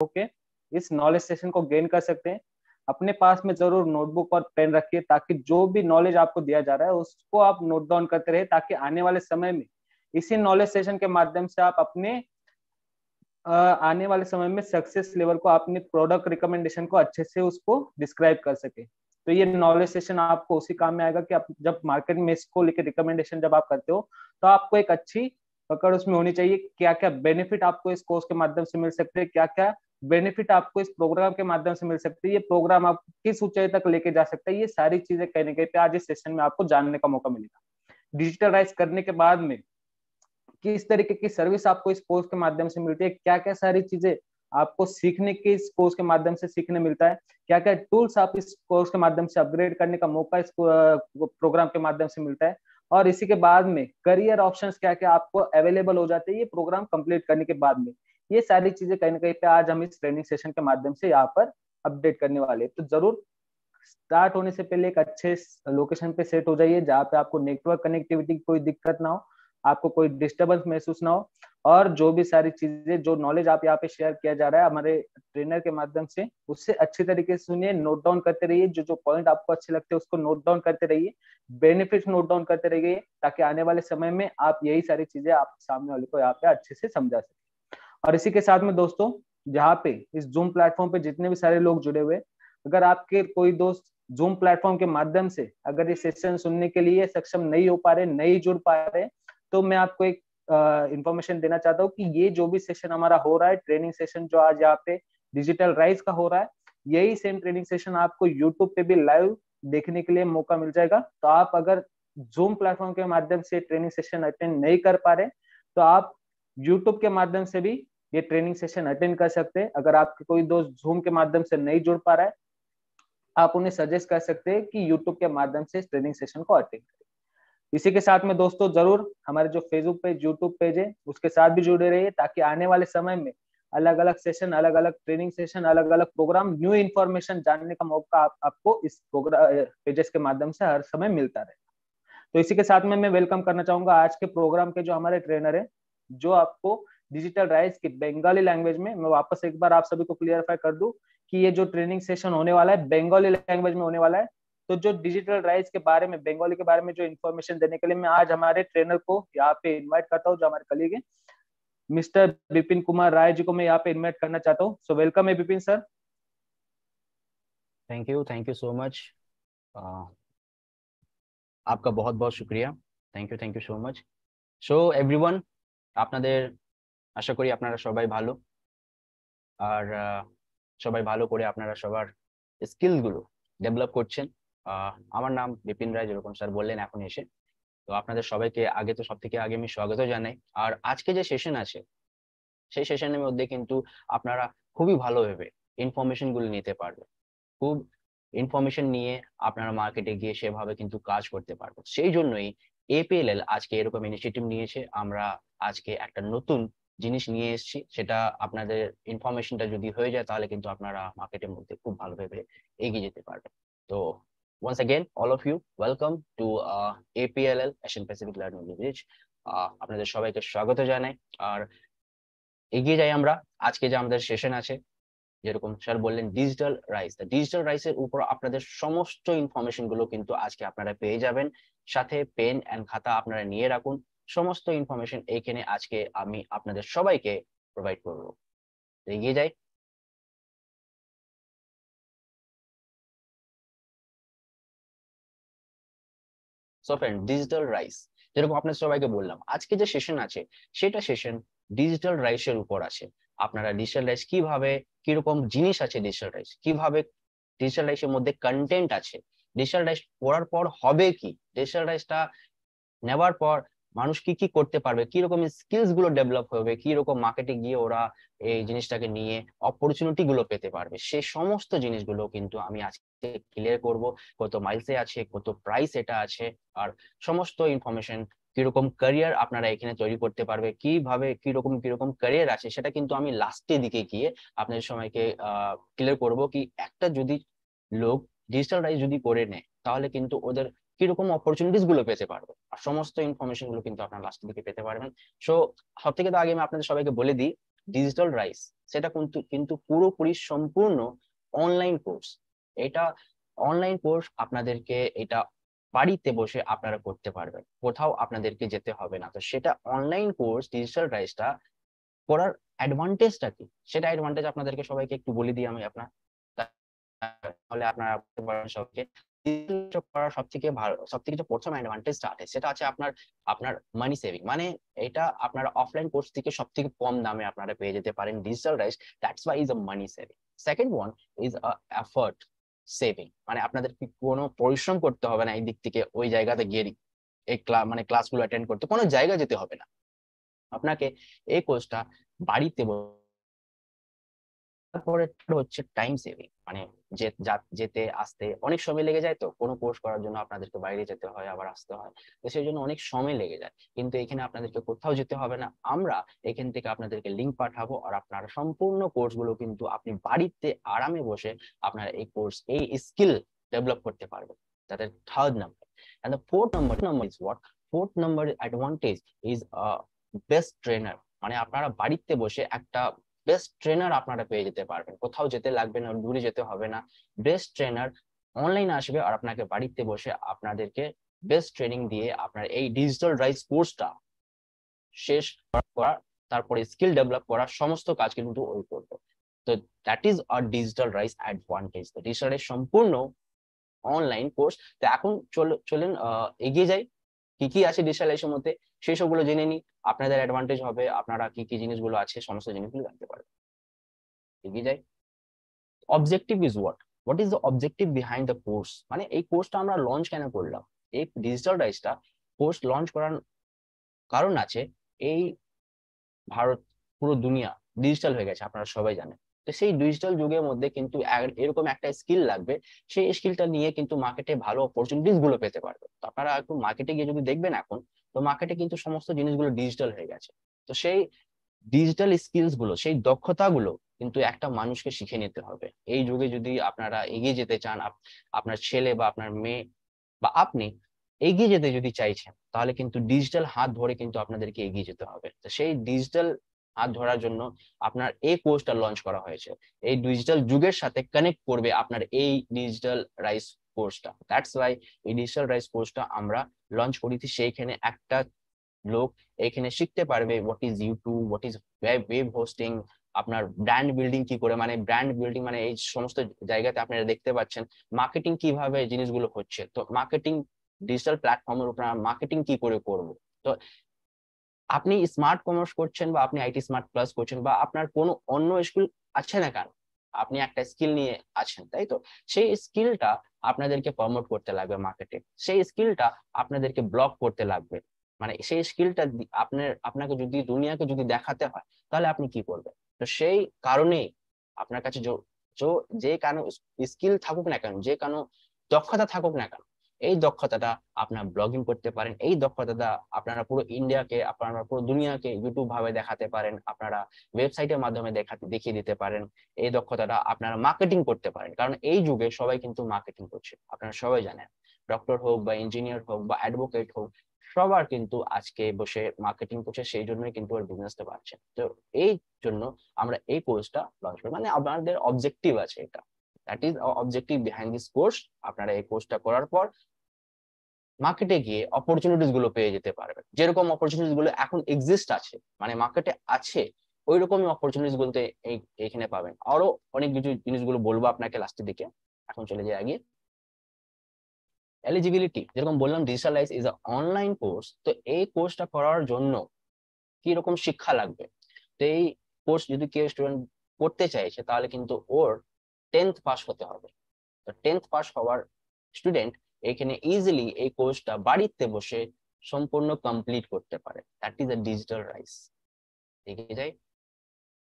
होके इस knowledge session को गेन कर सकते हैं। अपने पास में जरूर नोटबुक और पेन रखिए, ताकि जो भी नॉलेज आपको दिया जा रहा है उसको आप नोट डाउन करते रहे, ताकि आने वाले समय में इसी नॉलेज सेशन के माध्यम से आप अपने आने वाले समय में सक्सेस लेवल को, अपने प्रोडक्ट रिकमेंडेशन को अच्छे से उसको डिस्क्राइब कर सके। तो ये नॉलेज सेशन आपको उसी काम में आएगा कि आप जब मार्केट में इसको लेकर रिकमेंडेशन जब आप करते हो, तो आपको एक अच्छी पकड़ उसमें होनी चाहिए। क्या क्या बेनिफिट आपको इस कोर्स के माध्यम से मिल सकते हैं, क्या क्या बेनिफिट आपको इस प्रोग्राम के माध्यम से मिल सकती है, ये प्रोग्राम आपको किस ऊंचाई तक लेके जा सकता है, ये सारी चीजें कहीं ना कहीं पे आज इस सेशन में आपको जानने का मौका मिलेगा। डिजिटलाइज करने के बाद में किस तरीके की सर्विस आपको इस कोर्स के माध्यम से मिलती है, क्या क्या सारी चीजें आपको सीखने के इस कोर्स के माध्यम से सीखने मिलता है, क्या क्या टूल्स आप इस कोर्स के माध्यम से अपग्रेड करने का मौका इस प्रोग्राम के माध्यम से मिलता है, और इसी के बाद में करियर ऑप्शंस क्या क्या आपको अवेलेबल हो जाते हैं ये प्रोग्राम कंप्लीट करने के बाद में। ये सारी चीजें कहीं ना कहीं पे आज हम इस ट्रेनिंग सेशन के माध्यम से यहाँ पर अपडेट करने वाले हैं। तो जरूर स्टार्ट होने से पहले एक अच्छे लोकेशन पे सेट हो जाइए, जहाँ पे आपको नेटवर्क कनेक्टिविटी की कोई दिक्कत ना हो, आपको कोई डिस्टरबेंस महसूस ना हो, और जो भी सारी चीजें, जो नॉलेज आप यहाँ पे शेयर किया जा रहा है हमारे ट्रेनर के माध्यम से, उससे अच्छी तरीके से सुनिए, नोट डाउन करते रहिए, जो जो पॉइंट आपको अच्छे लगते हैं उसको नोट डाउन करते रहिए, बेनिफिट नोट डाउन करते रहिए, ताकि आने वाले समय में आप यही सारी चीजें आप सामने वाले को यहाँ पे अच्छे से समझा सके। और इसी के साथ में दोस्तों, जहाँ पे इस जूम प्लेटफॉर्म पे जितने भी सारे लोग जुड़े हुए, अगर आपके कोई दोस्त जूम प्लेटफॉर्म के माध्यम से अगर ये सेशन सुनने के लिए सक्षम नहीं हो पा रहे, नहीं जुड़ पा रहे, तो मैं आपको एक इंफॉर्मेशन देना चाहता हूँ कि ये जो भी सेशन हमारा हो रहा है, ट्रेनिंग सेशन जो आज यहाँ पे डिजिटल राइज का हो रहा है, यही सेम ट्रेनिंग सेशन आपको यूट्यूब पे भी लाइव देखने के लिए मौका मिल जाएगा। तो आप अगर जूम प्लेटफॉर्म के माध्यम से ट्रेनिंग सेशन अटेंड नहीं कर पा रहे, तो आप यूट्यूब के माध्यम से भी ये ट्रेनिंग सेशन अटेंड कर सकते हैं। अगर आपके कोई दोस्त जूम के माध्यम से नहीं जुड़ पा रहा है, आप उन्हें सजेस्ट कर सकते हैं कि यूट्यूब के माध्यम से इस ट्रेनिंग सेशन को अटेंड करें। इसी के साथ में दोस्तों, जरूर हमारे जो फेसबुक पेज, यूट्यूब पेज है, उसके साथ भी जुड़े रहिए, ताकि आने वाले समय में अलग अलग सेशन, अलग अलग ट्रेनिंग सेशन, अलग अलग प्रोग्राम, न्यू इन्फॉर्मेशन जानने का मौका आपको इस प्रोग्राम पेजेस के माध्यम से हर समय मिलता रहे। तो इसी के साथ में मैं वेलकम करना चाहूंगा आज के प्रोग्राम के जो हमारे ट्रेनर है, जो आपको डिजिटल राइज की बंगाली लैंग्वेज में, मैं वापस एक बार आप सभी को क्लियरफाई कर दूं कि ये जो ट्रेनिंग सेशन होने वाला है बंगाली लैंग्वेज में होने वाला है। तो जो डिजिटल राइज के बारे में, बंगाली के बारे में जो इन्फॉर्मेशन देने के लिए मैं आज हमारे ट्रेनर को यहाँ पे इन्वाइट करता हूँ, जो हमारे कलीग है मिस्टर विपिन कुमार राय जी को मैं यहाँ पे इन्वाइट करना चाहता हूँ। सो वेलकम है Vipin sir. Thank you so much. आपका बहुत बहुत শুকরিয়া। Thank you so much. So everyone, আপনাদের আশা করি আপনারা সবাই ভালো, আর সবাই ভালো করে আপনারা সবার স্কিলগুলো ডেভেলপ করছেন। আমার নাম বিপিন রায়, যেরকম স্যার বললেন এখন এসে। তো আপনাদের সবাইকে আগে তো সব থেকে আগে আমি স্বাগত জানাই। আর আজকে যে সেশন আছে, সেই সেশনের মধ্যে কিন্তু আপনারা খুবই ভালোভাবে ইনফরমেশন গুলো নিতে পারবেন। খুব ইনফরমেশন নিয়ে আপনারা মার্কেটে গিয়ে সেভাবে কিন্তু কাজ করতে পারবেন। সেই জন্যই এপিএলএল আজকে এরকম ইনিশিয়েটিভ নিয়েছে। আমরা আজকে একটা নতুন জিনিস নিয়ে এসেছি, সেটা আপনাদের ইনফরমেশনটা যদি হয়ে যায় তাহলে কিন্তু আপনারা মার্কেটের মধ্যে খুব ভালোভাবে এগিয়ে যেতে পারবেন। তো once again all of you welcome to APLL Asian Pacific Learning Village। আপনাদের সবাইকে স্বাগত জানাই। আর এগিয়ে যাই আমরা। আজকে যে আমাদের সেশন আছে, যেরকম স্যার বললেন ডিজিটাল রাইসের উপর আপনাদের সমস্ত ইনফরমেশন গুলো কিন্তু আজকে আপনারা পেয়ে যাবেন। সাথে পেন এন্ড খাতা আপনারা নিয়ে রাখুন, সমস্ত ইনফরমেশন এখানে আজকে আমি আপনাদের সবাইকে প্রোভাইড করব। এগিয়ে যাই। সো ফ্রেন্ড, ডিজিটাল রাইস যেরকম আপনাদের সবাইকে বললাম, আজকে যে সেশন আছে সেটা সেশন ডিজিটাল রাইসের উপর আছে। আপনারা ডিজিটাল রাইস কিভাবে, কিরকম জিনিস আছে ডিজিটাল রাইস, কিভাবে ডিজিটাল রাইসের মধ্যে কন্টেন্ট আছে, ডিজিটাল রাইস পড়ার পর হবে কি, ডিজিটাল রাইসটা নেওয়ার পর মানুষ কি কি করতে পারবে, কি রকম স্কিলস গুলো ডেভেলপ হবে, কি রকম মার্কেটে গিয়ে ওরা এই জিনিসটাকে নিয়ে অপরচুনিটি গুলো পেতে পারবে, সেই সমস্ত জিনিসগুলো কিন্তু আমি আজকে ক্লিয়ার করব। কত মাইলসে আছে, কত প্রাইস এটা আছে, আর সমস্ত ইনফরমেশন, কিরকম ক্যারিয়ার আপনারা এখানে তৈরি করতে পারবে, কিভাবে কিরকম ক্যারিয়ার আছে, সেটা কিন্তু আমি লাস্টের দিকে গিয়ে আপনাদের সবাইকে ক্লিয়ার করব। কি একটা যদি লোক ডিজিটাল রাইস যদি করে নেয় তাহলে কিন্তু ওদের কিরকম অপরচুনিটিস গুলো পেতে পারবে, আর সমস্ত ইনফরমেশন গুলো কিন্তু আপনারা লাস্টের দিকে পেতে পারবেন। সো সব থেকে তো আগে আমি আপনাদের সবাইকে বলে দিই, ডিজিটাল রাইস, সেটা কিন্তু কিন্তু পুরোপুরি সম্পূর্ণ অনলাইন কোর্স। এটা অনলাইন কোর্স, আপনাদেরকে এটা বাড়িতে বসে আপনারা করতে পারবেন, কোথাও আপনাদেরকে যেতে হবে না। তো সেটা অনলাইন কোর্স ডিজিটাল রাইসটা করার অ্যাডভান্টেজটা কি, সেটা অ্যাডভান্টেজ আপনাদেরকে সবাইকে একটু বলে দিই আমি আপনার, তাহলে আপনারা বলতে পারেন সবকে। করার সব থেকে ভালো, সব থেকে যে প্রথম অ্যাডভান্টেজটা আছে সেটা আছে আপনার আপনার মানি সেভিং। মানে এটা আপনারা অফলাইন কোর্স থেকে সব থেকে কম দামে আপনারা পেয়ে যেতে পারেন digital rice, that's why is a money saving. Second one is a effort saving, মানে আপনাদের কোনো পরিশ্রম করতে হবে না এই দিক থেকে ওই জায়গাতে গিয়ে এই মানে ক্লাসগুলো অ্যাটেন্ড করতে, কোনো জায়গা যেতে হবে না আপনাকে, এই কোর্সটা বাড়িতে। তারপরে হচ্ছে টাইম সেভিং, মানে যেতে আসতে অনেক সময় লেগে যায়, তো কোনো কোর্স করার জন্য আপনাদেরকে বাইরে যেতে হয় আবার আসতে হয়, তো সেই জন্য অনেক সময় লেগে যায়। কিন্তু এখানে আপনাদেরকে কোথাও যেতে হবে না, আমরা এখান থেকে আপনাদেরকে লিঙ্ক পাঠাবো, আর আপনারা সম্পূর্ণ কোর্স গুলো কিন্তু আপনি বাড়িতে আরামে বসে আপনার এই কোর্স, এই স্কিল ডেভেলপ করতে পারবেন। That is third number. And the fourth number is what, fourth number advantage is best trainer. মানে আপনারা বাড়িতে বসে একটা বেস্ট ট্রেনার আপনারা পেয়ে যেতে পারবেন, কোথাও যেতে লাগবে না, দূরে যেতে হবে না। বেস্ট ট্রেনার অনলাইন আসবে আর আপনাকে বাড়িতে বসে আপনাদেরকে বেস্ট ট্রেনিং দিয়ে আপনার এই ডিজিটাল রাইস কোর্সটা শেষ করা, তারপরে স্কিল ডেভেলপ করা, সমস্ত কাজ কিন্তু ওই করবে। তো that is our Digital Rise advantage. তো ডিজিটাল রাইস সম্পূর্ণ অনলাইন কোর্স। তো এখন চলেন এগিয়ে যাই, কি কি আছে ডিজিটাল রাইসের মধ্যে সেই সবগুলো জেনে নিই, আপনাদের অ্যাডভান্টেজ হবে, আপনারা কি কি জিনিসগুলো আছে সমস্ত জিনিসগুলো জানতে পারবেন। এগিয়ে যাই। Objective is what is the objective behind the course, মানে এই কোর্সটা আমরা লঞ্চ কেন করলাম, এই ডিজিটাল রাইসটা কোর্স লঞ্চ করার কারণ আছে। এই ভারত, পুরো দুনিয়া ডিজিটাল হয়ে গেছে, আপনারা সবাই জানেন। তো সেই ডিজিটাল যুগের মধ্যে কিন্তু এরকম একটা স্কিল লাগবে, সেই স্কিলটা নিয়ে কিন্তু মার্কেটে ভালো অপরচুনিটিস গুলো পেতে পারবে। তো আপনারা একটু মার্কেটে গিয়ে যদি দেখবেন এখন, তো মার্কেটে কিন্তু সমস্ত জিনিসগুলো ডিজিটাল হয়ে গেছে। তো সেই ডিজিটাল স্কিলস গুলো, সেই দক্ষতা গুলো কিন্তু একটা মানুষকে শিখে নিতে হবে। এই যুগে যদি আপনারা এগিয়ে যেতে চান, আপনার ছেলে বা আপনার মেয়ে বা আপনি এগিয়ে যেতে যদি চাইছেন, তাহলে কিন্তু ডিজিটাল হাত ধরে কিন্তু আপনাদেরকে এগিয়ে যেতে হবে। তো সেই ডিজিটাল হাত ধরার জন্য আপনার এই কোর্সটা লঞ্চ করা হয়েছে, এই ডিজিটাল যুগের সাথে কানেক্ট করবে আপনার এই ডিজিটাল রাইস কোর্সটা। দ্যাটস ওয়াই এই ডিজিটাল রাইস কোর্সটা আমরা লঞ্চ করেছি। সেইখানে একটা লোক এখানে শিখতে পারবে what is YouTube, what is web hosting, আপনার ব্র্যান্ড বিল্ডিং কি করে, মানে ব্র্যান্ড বিল্ডিং মানে এই সমস্ত জায়গাতে আপনারা দেখতে পাচ্ছেন মার্কেটিং কিভাবে জিনিসগুলো হচ্ছে। তো মার্কেটিং ডিজিটাল প্ল্যাটফর্মের উপর মার্কেটিং কি করে করব। তো আপনি স্মার্ট কমার্স করছেন বা আপনি আইটি স্মার্ট প্লাস করছেন বা আপনার কোনো অন্য স্কিল আছে না কেন, আপনি একটা স্কিল নিয়ে আছেন, তাই তো? সেই স্কিলটা আপনাদেরকে প্রমোট করতে লাগবে মার্কেটে, সেই স্কিলটা আপনাদেরকে ব্লগ করতে লাগবে। মানে সেই স্কিলটা আপনাকে যদি দুনিয়াকে যদি দেখাতে হয়, তাহলে আপনি কি করবেন? তো সেই কারণেই আপনার কাছে যে কেন স্কিল থাকুক না কেন, যে কেন দক্ষতা থাকুক না কেন, এই দক্ষতাটা আপনার ব্লগিং করতে পারেন, এই দক্ষতাটা আপনারা পুরো ইন্ডিয়াকে, আপনারা পুরো দুনিয়াকে ইউটিউব ভাবে দেখাতে পারেন, আপনারা ওয়েবসাইটের মাধ্যমে দেখিয়ে দিতে পারেন। এই দক্ষতাটা আপনারা মার্কেটিং করতে পারেন, কারণ এই যুগে সবাই কিন্তু মার্কেটিং করছে, আপনারা সবাই জানেন। ডক্টর হোক বা ইঞ্জিনিয়ার হোক বা অ্যাডভোকেট হোক, সবার কিন্তু আজকে বসে মার্কেটিং করছে, সেই জন্যই কিন্তু ওর বিজনেসটা বাড়ছে। তো এই জন্য আমরা এই কোর্সটা লঞ্চ করি, মানে আমাদের অবজেক্টিভ আছে এটা, that is objective behind this course. আপনারা এই কোর্সটা করার পর মার্কেটে গিয়ে অপরচুনিটিস গুলো পেয়ে যেতে পারবেন, যেরকম অপরচুনিটিস গুলো এখন এক্সিস্ট আছে, মানে মার্কেটে আছে ওই রকমই অপরচুনিটিস বলতে এইখানে পাবেন। আরো অনেক কিছু জিনিসগুলো বলবো আপনাকে লাস্টের দিকে, এখন চলে যাই আগে। এলিজিবিলিটি, যেরকম বললাম digital rice is a online course, তো এই কোর্সটা করার জন্য কি রকম শিক্ষা লাগবে? তো এই কোর্স যদি কেউ স্টুডেন্ট করতে চাইছে, তাহলে কিন্তু ওর 10th পাস হতে হবে। তো 10th পাস হওয়ার স্টুডেন্ট এখানে ইজিলি এই কোর্সটা বাড়িতে বসে সম্পূর্ণ কমপ্লিট করতে পারে, that is a digital rice. দেখে যাই।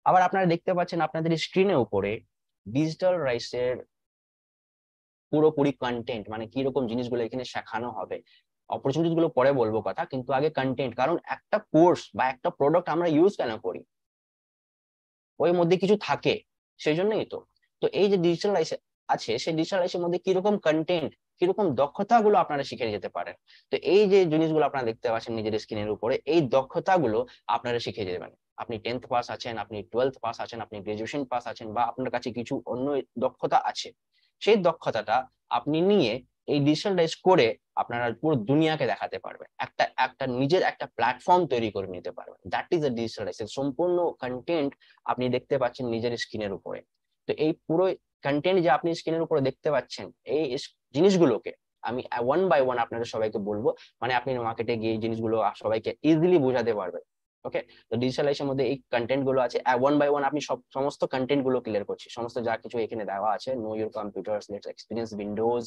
আবার আপনারা দেখতে পাচ্ছেন আপনাদের স্ক্রিনের উপরে ডিজিটাল রাইসের পুরোপুরি কন্টেন্ট, মানে কি রকম জিনিসগুলো এখানে শেখানো হবে। অপরচুনিটি গুলো পরে বলবো কথা, কিন্তু আগে কন্টেন্ট, কারণ একটা কোর্স বা একটা প্রোডাক্ট আমরা ইউজ কেন করি, ওই মধ্যে কিছু থাকে, সেই জন্যই তো। তো এই যে ডিজিটাল রাইস আছে, সেই ডিজিটাল রাইসের মধ্যে কিরকম কন্টেন্ট, কিরকম দক্ষতা গুলো আপনারা শিখে যেতে পারেন। তো এই যে জিনিসগুলো আপনারা দেখতে পাচ্ছেন নিজের স্ক্রিনের উপরে, এই দক্ষতা গুলো আপনারা শিখে যেতে পারেন। আপনি 10th পাস আছেন, আপনি 12th পাস আছেন, আপনি গ্রাজুয়েশন পাস আছেন, বা আপনার কাছে কিছু অন্য দক্ষতা আছে, সেই দক্ষতাটা আপনি নিয়ে এই ডিজিটালাইজ করে আপনারা পুরো দুনিয়াকে দেখাতে পারবেন, একটা একটা নিজের একটা প্ল্যাটফর্ম তৈরি করে নিতে পারবেন। That is a digitalization. সম্পূর্ণ কন্টেন্ট আপনি দেখতে পাচ্ছেন নিজের স্ক্রিনের উপরে। তো এই পুরো কন্টেন্ট যে আপনি স্ক্রিনের উপরে দেখতে পাচ্ছেন, এই জিনিসগুলোকে আমি ওয়ান বাই ওয়ান আপনাদের সবাইকে বলবো, মানে আপনি মার্কেটে গিয়ে এই জিনিসগুলো সবাইকে ইজিলি বোঝাতে পারবেন। ওকে, তো ডিজিটালাইজেশনের মধ্যে এই কন্টেন্ট গুলো আছে, ওয়ান বাই ওয়ান আপনি সমস্ত কন্টেন্ট গুলো ক্লিয়ার করছি, সমস্ত যা কিছু এখানে দেওয়া আছে, no your computer, let's experience Windows,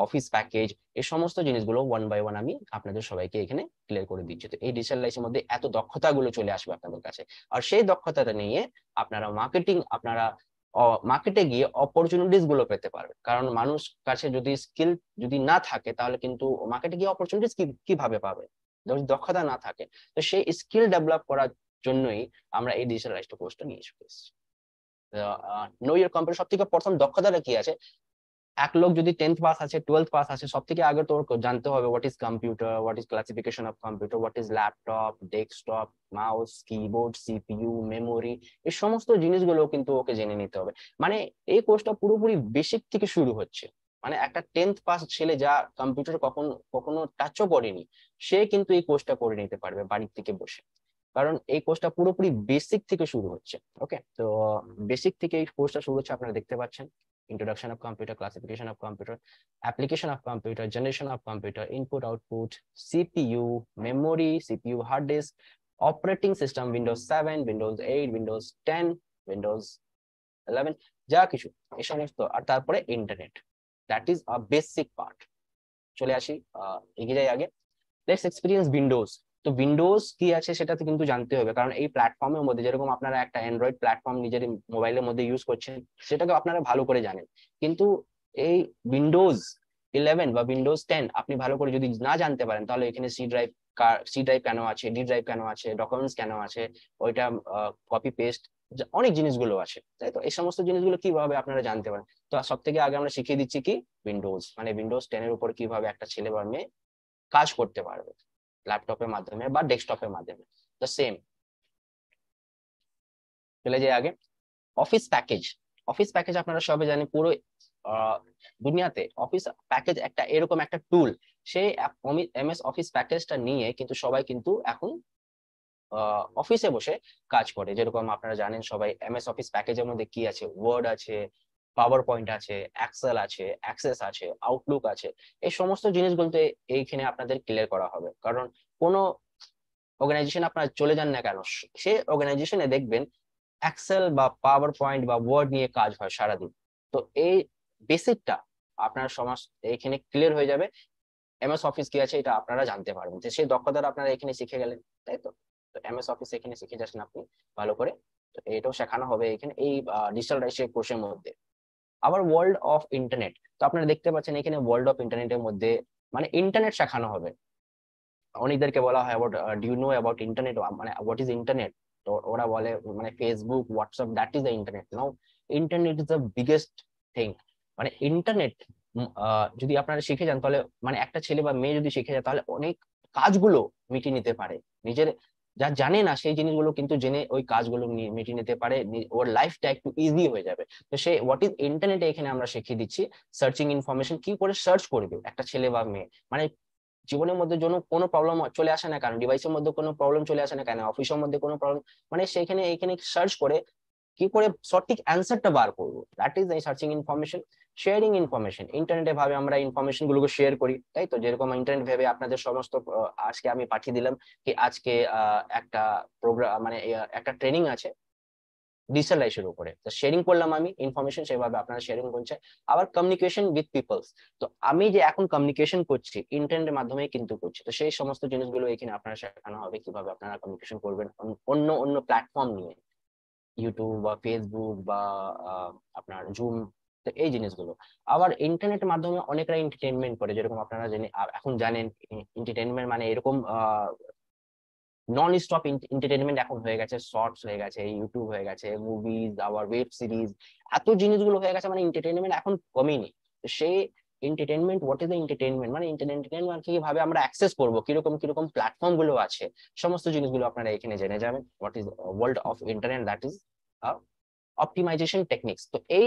office package, এই সমস্ত জিনিসগুলো ওয়ান বাই ওয়ান আমি আপনাদের সবাইকে এখানে ক্লিয়ার করে দিচ্ছি। তো এই ডিজিটালাইজেশনের মধ্যে এত দক্ষতাগুলো চলে আসবে আপনাদের কাছে, আর সেই দক্ষতাটা নিয়ে আপনারা আপনারা মার্কেটে গিয়ে অপরচুনিটিস গুলো পেতে পারবেন। কারণ মানুষ কাছে যদি স্কিল যদি না থাকে, তাহলে কিন্তু মার্কেটে গিয়ে অপরচুনিটিস কিভাবে পাবে, যদি দক্ষতা না থাকে। তো সেই স্কিল ডেভেলপ করার জন্যই আমরা এই ডিজিটালাইজড কোর্সটা নিয়ে এসেছি। নো ইউর কম্পিউটার সব থেকে প্রথম দক্ষতাটা কি আছে, এক লোক যদি 10th পাস আছে, 12th পাস আছে, সব থেকে আগে তোর জানতে হবে what is computer, what is classification of computer, what is laptop, desktop, mouse, keyboard, CPU, memory, এই সমস্ত জিনিসগুলো কিন্তু ওকে জেনে নিতে হবে। মানে এই কোর্সটা পুরোপুরি বেসিক থেকে শুরু হচ্ছে। মানে একটা 10th পাস ছেলে যা কম্পিউটার কখনো টাচও করেনি, সে কিন্তু এই কোর্সটা করে নিতে পারবে বাড়ির থেকে বসে, কারণ এই কোর্সটা পুরোপুরি বেসিক থেকে শুরু হচ্ছে। ওকে, তো বেসিক থেকে এই কোর্সটা শুরু হচ্ছে, আপনারা দেখতে পাচ্ছেন। Introduction of computer, classification of computer, application of computer, generation of computer, input output, CPU, memory, CPU hard disk, operating system, Windows 7, Windows 8, Windows 10, Windows 11, যা কিছু এই সমস্ত, আর তারপরে internet. That is a basic part. চলে আসি, এগিয়ে যাই আগে। Let's experience Windows. তো উইন্ডোজ কি আছে সেটা তো কিন্তু জানতে হবে, কারণ এই প্ল্যাটফর্মের মধ্যে যেরকম আপনারা একটা অ্যান্ড্রয়েড প্ল্যাটফর্ম নিজের মোবাইলের মধ্যে ইউজ করছেন, সেটাকে আপনারা ভালো করে জানেন, কিন্তু এই উইন্ডোজ 11 বা উইন্ডোজ 10 আপনি ভালো করে যদি না জানতে পারেন, তাহলে এখানে সি ড্রাইভ কেন আছে, ডি ড্রাইভ কেন আছে, ডকুমেন্টস কেন আছে, ওইটা কপি পেস্ট, অনেক জিনিসগুলো আছে, তাই তো এই সমস্ত জিনিসগুলো কিভাবে আপনারা জানতে পারেন। তো সব থেকে আগে আমরা শিখিয়ে দিচ্ছি কি উইন্ডোজ, মানে উইন্ডোজ 10 এর উপর কিভাবে একটা ছেলে বা মেয়ে কাজ করতে পারবে ল্যাপটপের মাধ্যমে বা ডেস্কটপের মাধ্যমে। The same. চলে যাই আগে। Office package. অফিস প্যাকেজ আপনারা সবাই জানেন, পুরো দুনিয়াতে অফিস প্যাকেজ একটা এরকম একটা টুল, সেই এমএস অফিস প্যাকেজটা নিয়ে কিন্তু সবাই কিন্তু এখন অফিসে বসে কাজ করে। যেরকম আপনারা জানেন সবাই, এমএস অফিস প্যাকেজের মধ্যে কি আছে, ওয়ার্ড আছে, পাওয়ার পয়েন্ট আছে, এক্সেল আছে, অ্যাক্সেস আছে, আউটলুক আছে, এই সমস্ত জিনিসগুলো এইখানে আপনাদের ক্লিয়ার করা হবে। কারণ কোনো অর্গানাইজেশন আপনারা চলে যান না কেন, সেই অর্গানাইজেশনে দেখবেন এক্সেল বা পাওয়ার পয়েন্ট বা ওয়ার্ড নিয়ে কাজ হয় সারাদিন। তো এই বেসিকটা আপনার সমাজ এখানে ক্লিয়ার হয়ে যাবে। এমএস অফিস কি আছে এটা আপনারা জানতে পারবেন, যে সেই দক্ষতাটা আপনারা এখানে শিখে গেলেন, তাই তো। তো এমএস অফিস এখানে শিখে যাচ্ছেন আপনি ভালো করে। তো এটাও শেখানো হবে এখানে এই ডিজিটাল রাইসের কোর্সের মধ্যে। আবার ওয়ার্ল্ড অফ ইন্টারনেট, তো আপনারা দেখতে পাচ্ছেন এখানে ওয়ার্ল্ড অফ ইন্টারনেটের মধ্যে মানে ইন্টারনেট শেখানো হবে। অনেকদেরকে বলা হয় about do you know about internet, মানে হোয়াট ইজ ইন্টারনেট। তো ওরা বলে মানে Facebook, WhatsApp, that is the internet. Now internet is the biggest thing. মানে ইন্টারনেট যদি আপনারা শিখে যান, তাহলে মানে একটা ছেলে বা মেয়ে যদি শিখে যায়, তাহলে অনেক কাজগুলো মিটিয়ে নিতে পারে। নিজের যা জানে না সেই জিনিসগুলো কিন্তু জেনে ওই কাজগুলো মিটিয়ে নিতে পারে, ওর লাইফটা একটু ইজি হয়ে যাবে। তো সেই হোয়াট ইজ ইন্টারনেট এখানে আমরা শিখিয়ে দিচ্ছি। সার্চিং ইনফরমেশন, কি করে সার্চ করবে একটা ছেলে বা মেয়ে, মানে জীবনের মধ্যে কোনো প্রবলেম চলে আসে না কেন, ডিভাইসের মধ্যে কোনো প্রবলেম চলে আসে না কেন, অফিসের মধ্যে কোনো প্রবলেম, মানে সেখানে এখানে সার্চ করে কি করে সঠিক অ্যান্সারটা বার করবো। That is searching information. Sharing information, ইন্টারনেটে ভাবে আমরা ইনফরমেশন গুলোকে শেয়ার করি, তাই তো। যেরকম ইন্টারনেট ভেবে আপনাদের সমস্ত আজকে আমি পাঠিয়ে দিলাম কি আজকে একটা প্রোগ্রাম মানে একটা ট্রেনিং আছে ডিজিটালাইজেশনের উপরে, তো শেয়ারিং করলাম আমি ইনফরমেশন, সেভাবে আপনারা শেয়ারিং করছে। আবার কমিউনিকেশন উইথ পিপলস, তো আমি যে এখন কমিউনিকেশন করছি ইন্টারনেটের মাধ্যমে কিন্তু করছি, তো সেই সমস্ত জিনিসগুলো এখানে আপনারা শেখানো হবে কিভাবে আপনারা কমিউনিকেশন করবেন অন্য অন্য প্ল্যাটফর্ম নিয়ে, ইউটিউব বা ফেসবুক বা আপনার জুম, তো এই জিনিসগুলো। আবার ইন্টারনেটের মাধ্যমে অনেকরা এন্টারটেনমেন্ট করে, যেরকম আপনারা এখন জানেন এন্টারটেনমেন্ট মানে এরকম নন স্টপ এন্টারটেনমেন্ট এখন হয়ে গেছে, শর্টস হয়ে গেছে, ইউটিউব হয়ে গেছে, মুভিজ, আবার ওয়েব সিরিজ, এত জিনিসগুলো হয়ে গেছে, মানে এন্টারটেনমেন্ট এখন কমেনি। তো সেই entertainment, what is the entertainment, মানে এন্টারটেইনমেন্ট মানে কিভাবে আমরা অ্যাক্সেস করব, কিরকম কিরকম প্ল্যাটফর্ম গুলো আছে, সমস্ত জিনিসগুলো আপনারা এখানে জেনে যাবেন। What is world of internet, that is optimization techniques. তো এই